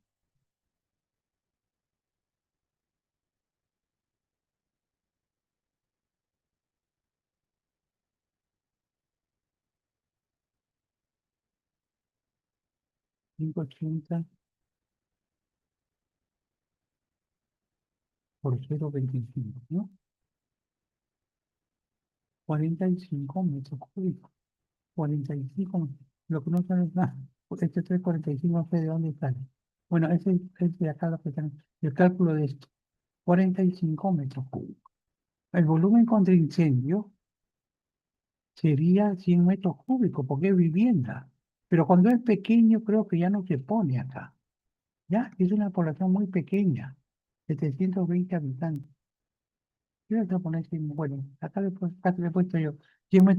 Ciento ochenta por 0,25, ¿no? 45 metros cúbicos. 45, lo que no sabe es nada. Este 345 no sé de dónde sale. Bueno, ese es de acá lo que están. El cálculo de esto. 45 metros cúbicos. El volumen contra incendio sería 100 metros cúbicos, porque es vivienda. Pero cuando es pequeño, creo que ya no se pone acá. Ya, es una población muy pequeña, 720 habitantes. Yo le voy a poner, bueno, acá le he puesto yo.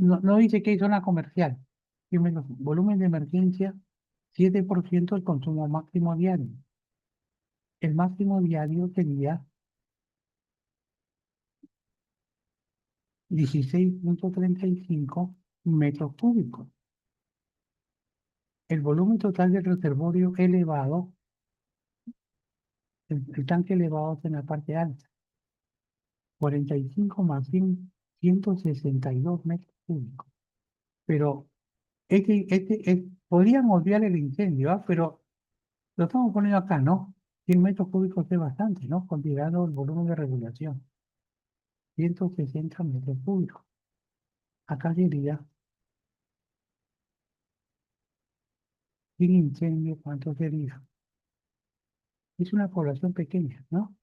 No, no dice que hay zona comercial. 100 metros, volumen de emergencia, 7% del consumo máximo diario. El máximo diario sería 16,35 metros cúbicos. El volumen total del reservorio elevado, el tanque elevado es en la parte alta, 45 más 100, 162 metros cúbicos. Pero podrían obviar el incendio, ¿ah? Pero lo estamos poniendo acá, ¿no? 100 metros cúbicos es bastante, ¿no? Considerando el volumen de regulación. 160 metros cúbicos. Acá diría, sin incendio, ¿cuánto sería? Es una población pequeña, ¿no?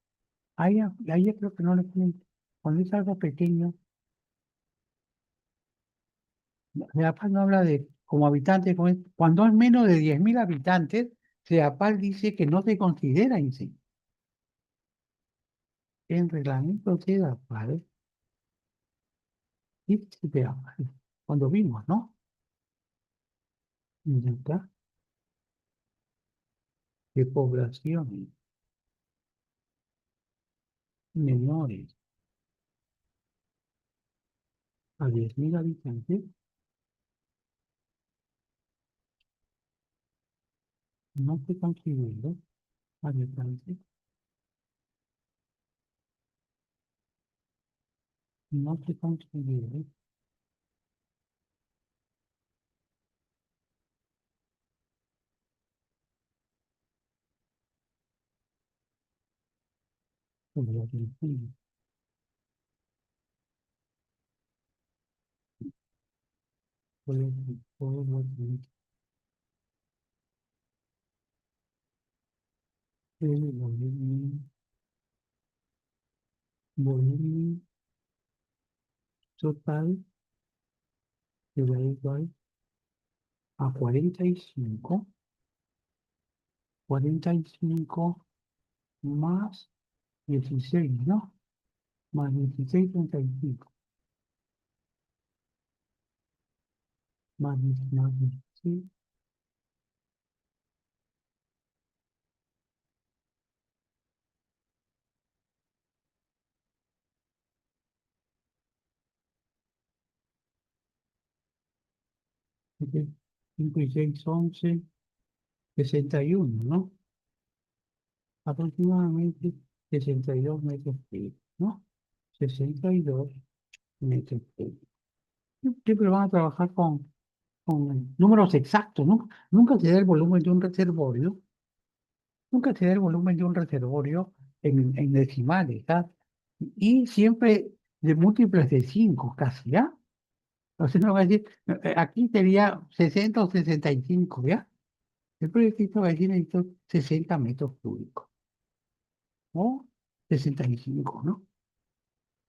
Ahí yo creo que no le ponen, cuando es algo pequeño, CEAPAL no habla de como habitante, cuando es menos de 10.000 habitantes, CEAPAL dice que no se considera incendio. En reglamento CEAPAL, dice CEAPAL, cuando vimos, ¿no? Y acá, de poblaciones menores a 10.000 habitantes, no se considera habitantes, no se considera volumen total será igual a 45 más 16, ¿no? Más 16, 35, más 16, ok, 5 y 6, 11, 61, ¿no? Aproximadamente 62 metros cúbicos, ¿no? 62 metros cúbicos. Siempre van a trabajar con números exactos, ¿no? Nunca se da el volumen de un reservorio, nunca se da el volumen de un reservorio en decimales, ¿ah? Y siempre de múltiples de 5 casi, ¿ya? O sea, no va a decir, aquí sería 60 o 65, ¿ya? El proyectito va a decir, necesito 60 metros cúbicos, o 65, ¿no?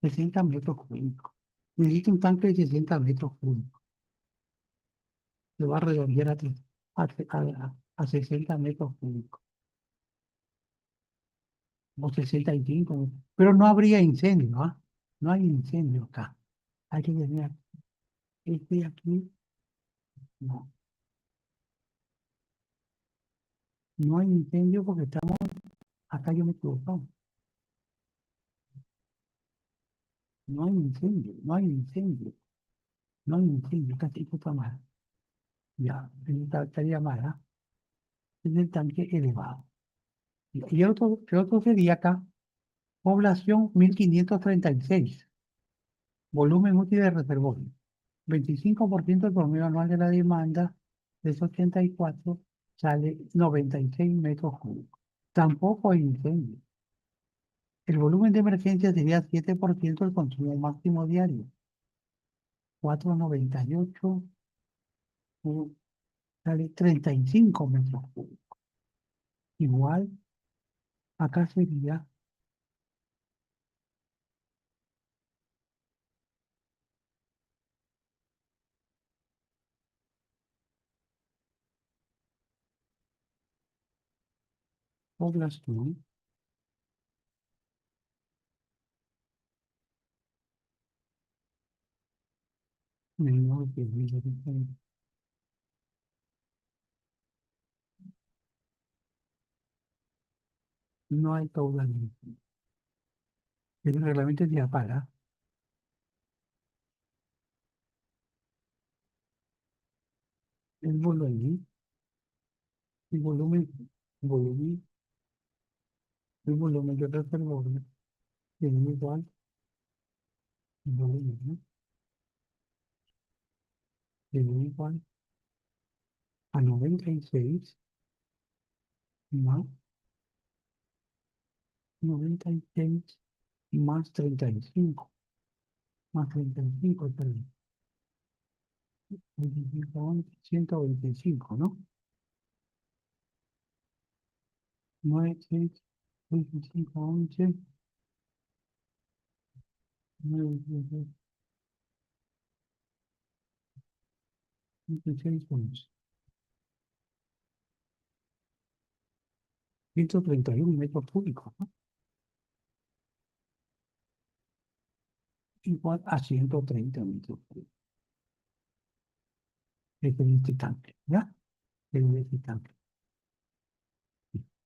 60 metros cúbicos. Necesito un tanque de 60 metros cúbicos. Se va a redondear a 60 metros cúbicos, o 65, pero no habría incendio, ¿ah? No hay incendio acá. Hay que tener este aquí, no, no hay incendio porque estamos, acá yo me equivoco, no hay incendio, no hay incendio, no hay incendio, acá sí está mal, ya, estaría mal, ¿ah? Es el tanque elevado. Y el otro sería acá, población 1536, volumen útil de reservorio. 25% del promedio anual de la demanda de esos 84 sale 96 metros cúbicos. Tampoco hay incendio. El volumen de emergencia sería 7% del consumo máximo diario. 498 sale 35 metros cúbicos. Igual, acá sería población menor de 10.000 habitantes. No hay caudal. El reglamento de para el volumen, volumen, el volumen de reservorio es igual al volumen, ¿no? Es igual a 96 más 96 más 35, más 35, perdón, 25, 125, ¿no? 9, 6, 25, 11, 9, 26, 11. 131 metros cúbicos, ¿no? Igual a 130 metros cúbicos. Es este tanque, ¿ya? Es este tanque.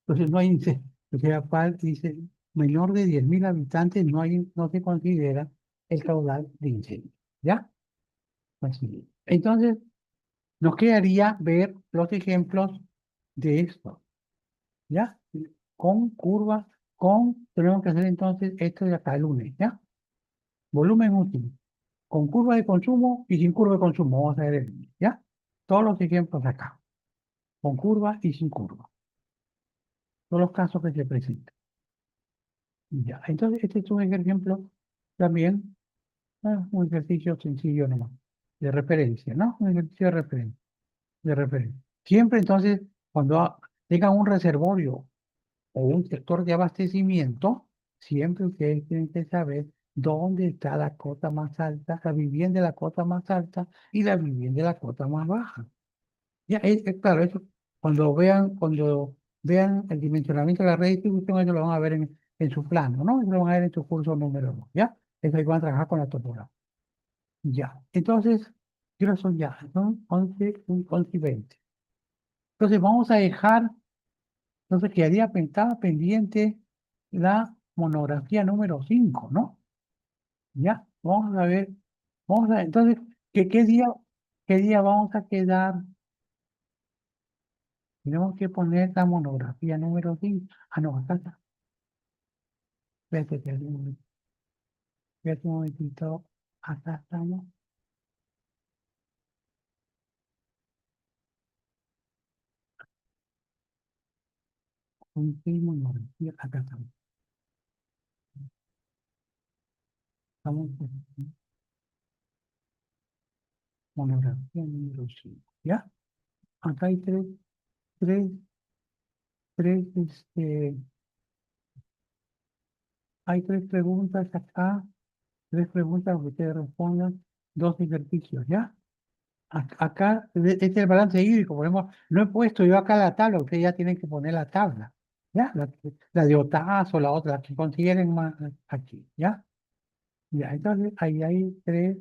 Entonces no hay incendio. O sea, dice, menor de 10.000 habitantes no se considera el caudal de incendio, ¿ya? Así. Entonces, nos quedaría ver los ejemplos de esto, ¿ya? Con curva, tenemos que hacer entonces esto de acá el lunes, ¿ya? Volumen útil, con curva de consumo y sin curva de consumo, vamos a ver el lunes, ¿ya? Todos los ejemplos acá, con curva y sin curva, todos los casos que se presentan. Ya, entonces este es un ejemplo también, un ejercicio sencillo nomás, de referencia, ¿no? Un ejercicio de referencia. Siempre entonces, cuando tengan un reservorio o un sector de abastecimiento, siempre ustedes tienen que saber dónde está la cota más alta, la vivienda de la cota más alta y la vivienda de la cota más baja. Ya, claro, eso, cuando vean el dimensionamiento de la red de distribución, eso lo van a ver en su plano, ¿no? Eso lo van a ver en su curso número 2, ¿ya? Eso ahí van a trabajar con la topografía. Ya, entonces, ¿qué hora son ya? Son 11 y 20. Entonces, vamos a dejar, entonces quedaría estaba pendiente la monografía número 5, ¿no? Ya, vamos a ver, entonces, ¿qué día vamos a quedar? Tenemos que poner la monografía número 5. Ah, no, acá está. Espérate un momentito. Acá estamos. Con qué monografía. Acá estamos. Estamos en monografía número 5. ¿Ya? Acá hay tres, tres, hay tres preguntas acá. Tres preguntas que ustedes respondan. Dos ejercicios, ¿ya? Acá, este es el balance hídrico, por ejemplo, no he puesto yo acá la tabla, ustedes ya tienen que poner la tabla, ¿ya? La de Otazo, la otra, la que consideren más aquí, ¿ya? Ya, entonces ahí hay tres,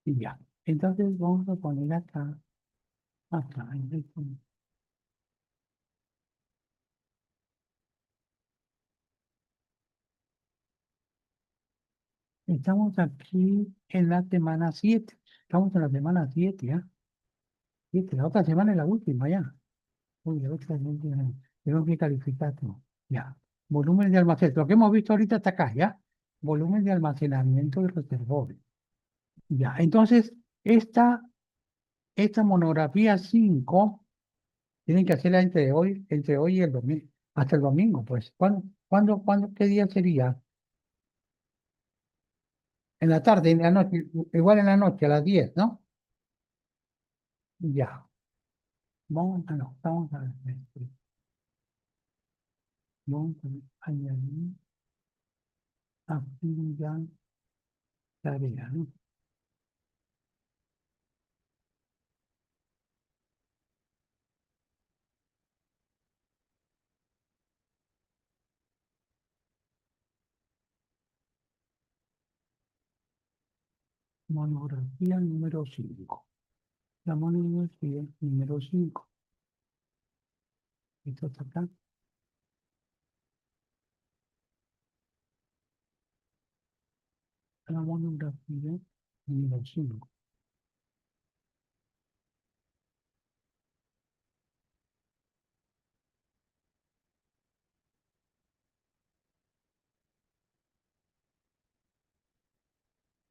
y ya. Entonces vamos a poner acá, estamos aquí en la semana 7, estamos en la semana 7, ¿ya? 7, la otra semana es la última, ¿ya? Uy, la otra semana, tengo que calificar todo, ya. Volumen de almacenamiento, lo que hemos visto ahorita está acá, ¿ya? Volumen de almacenamiento y reservorio. Ya, entonces, esta monografía 5 tienen que hacerla entre hoy y el domingo, hasta el domingo, pues. ¿Qué día sería? En la tarde, en la noche, igual en la noche, a las 10, ¿no? Ya, vamos a ver, vamos a añadir actividad, tarea, ¿no? Monografía número 5. La monografía número 5. Esto está acá. La monografía número 5.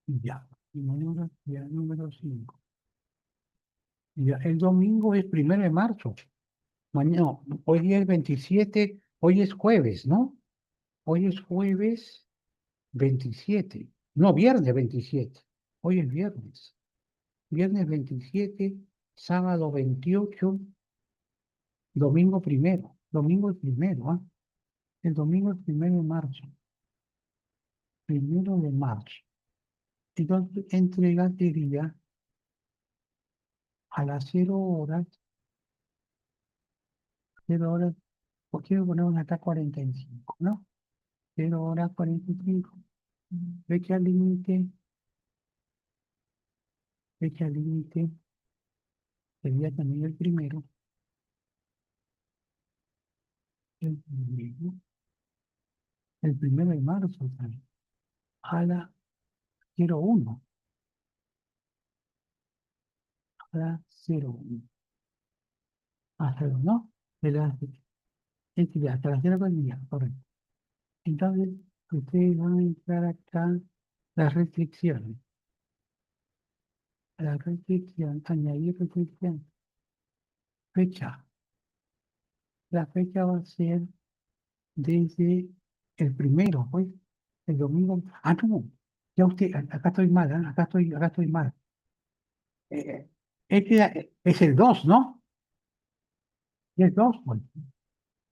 Ya. Y monografía número 5. Ya. El domingo es 1 de marzo. Mañana, no, hoy día es 27. Hoy es jueves, ¿no? Hoy es jueves 27. No, viernes 27. Hoy es viernes. Viernes 27, sábado 28, domingo primero. Domingo el primero, ¿ah? El domingo es 1 de marzo. 1 de marzo. Entonces, entregaría a las 0 horas, 0 horas, ¿por qué ponemos acá 45, no? 0 horas 45. Fecha límite, fecha límite, sería también el primero, el 1 de marzo también, a la 01, a la 01, hasta ¿no? De la, hasta las 0 del día, correcto. Entonces, ustedes van a entrar acá las restricciones. la restricción, añadir restricción, fecha. La fecha va a ser desde el primero, pues, el domingo. Ah, no, ya usted, acá estoy mal, ¿ah? Acá estoy mal. Es el 2, ¿no? Y el 2, pues.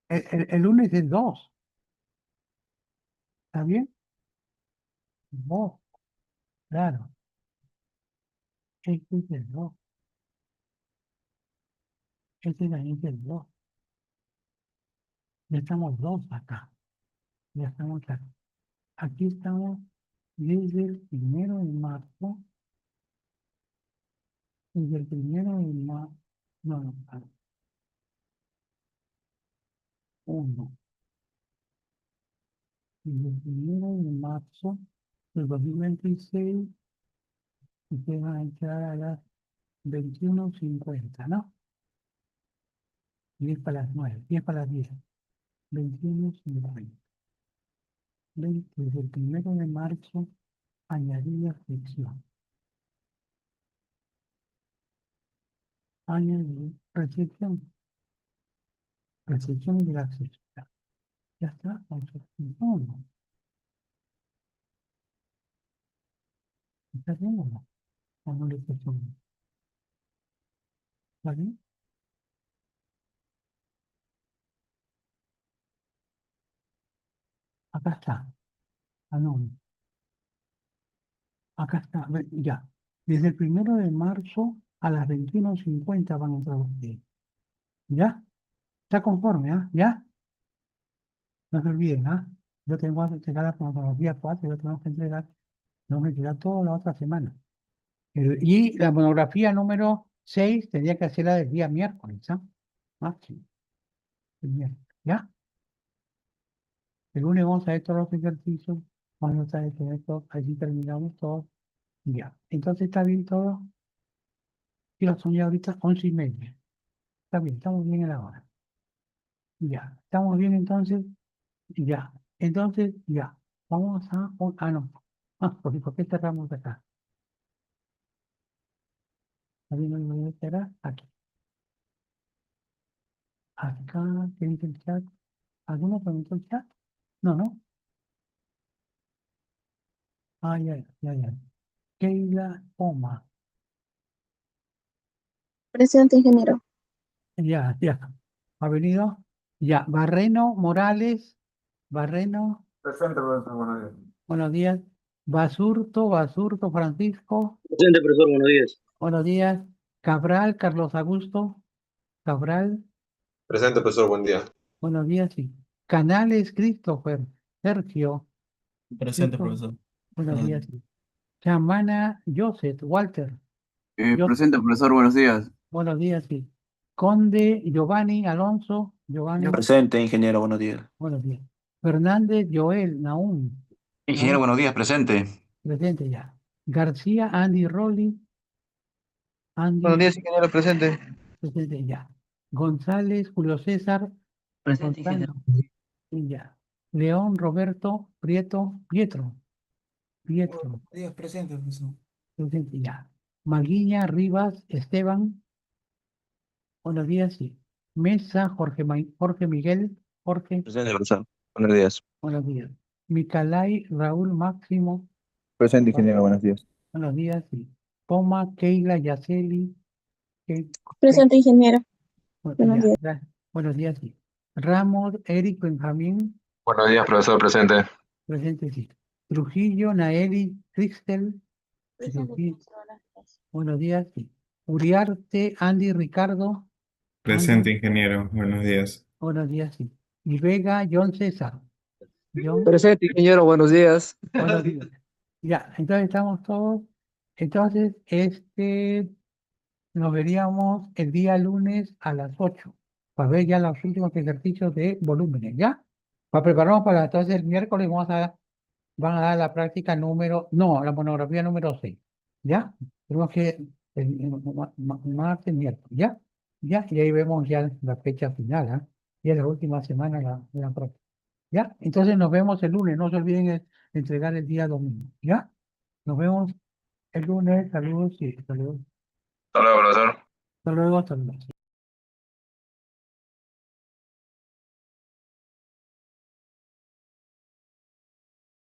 El lunes es 2, ¿está bien? 2, claro. Este es el 2, este es el 2. Ya estamos 2 acá, ya estamos acá. Aquí estamos desde el 1 de marzo, desde el 1 de marzo, no, no, 1, desde el 1 de marzo del 2026, ustedes van a entrar a las 21:50, ¿no? 10 para las 9, 10 para las 10, 21:50. Desde el 1 de marzo, añadir sección. Añadir recepción. Recepción de la sección. Ya está. No, no. ¿Está bien o no? ¿O no le puesto bien? ¿Está bien? Acá está. Ah, no. Acá está. Ya. Desde el 1 de marzo a las 21:50 van a entrar ustedes. ¿Ya? ¿Está conforme? ¿Ah? ¿Ya? No se olviden, ¿ah? Yo tengo que entregar la monografía 4, yo tengo que entregar toda la otra semana. Y la monografía número 6 tendría que hacerla del día miércoles, ¿ah? Ah, sí, el miércoles, ¿ya? El lunes vamos a ver todos los ejercicios, vamos a ver esto, así terminamos todo, ya. Entonces, ¿está bien todo? Y son ya ahorita 11:30. Está bien, estamos bien a la hora. Ya, estamos bien entonces, ya. Entonces, ya. Vamos a, no. ¿Por qué cerramos acá? ¿Alguien me lo esperar? Aquí. Acá, ¿tiene el chat? ¿Alguno preguntó el chat? No, no. Ah, ya, ya, ya. Keila Oma. Presente, ingeniero. Ya, ya. ¿Ha venido? Ya. Barreno Morales. Barreno. Presente, profesor, buenos días. Buenos días. Basurto Francisco. Presente, profesor, buenos días. Buenos días. Cabral Carlos Augusto. Cabral. Presente, profesor, buen día. Buenos días, sí. Canales Christopher. Sergio. Presente, Sergio. profesor. Buenos días, sí. Chamana Joseph. Walter. Presente, profesor, buenos días. Buenos días, sí. Conde Giovanni Alonso. Giovanni. Presente, ingeniero, buenos días. Buenos días. Fernández Joel Naum. Ingeniero, buenos días, presente. Presente ya. García Andy Rolly. Andy. Buenos días, ingeniero, presente. Presente ya. González Julio César. Presente, ingeniero. Ya. León Roberto Pietro. Buenos días, presente, profesor. Presente ya. Maguiña Rivas Esteban. Buenos días, sí. Mesa Jorge Miguel. Jorge. Presente, profesor. Buenos días. Buenos días. Micalay Raúl Máximo. Presente, ingeniero, buenos días. Buenos días, sí. Poma Keila Yaceli. Presente, ingeniero. Buenos Buenos días. Buenos días, sí. Ramos Eric Benjamín. Buenos días, profesor, presente. Presente, sí. Trujillo Naeli Cristel. Buenos días, sí. Uriarte Andy Ricardo. Presente, ingeniero. Buenos días. Buenos días, sí. Y Vega John César. John. Presente, ingeniero, buenos días. Buenos días. Ya, entonces estamos todos. Entonces, nos veríamos el día lunes a las 8 para ver ya los últimos ejercicios de volúmenes, ¿ya? Para prepararnos para entonces el miércoles van a dar la práctica la monografía número 6, ¿ya? Tenemos que martes, miércoles, ¿ya? ¿Ya? Y ahí vemos ya la fecha final, ¿ah? Ya la última semana de la práctica, ¿ya? Entonces nos vemos el lunes, no se olviden de entregar el día domingo, ¿ya? Nos vemos el lunes. Saludos y saludos. Hasta luego, profesor. Hasta luego, hasta luego.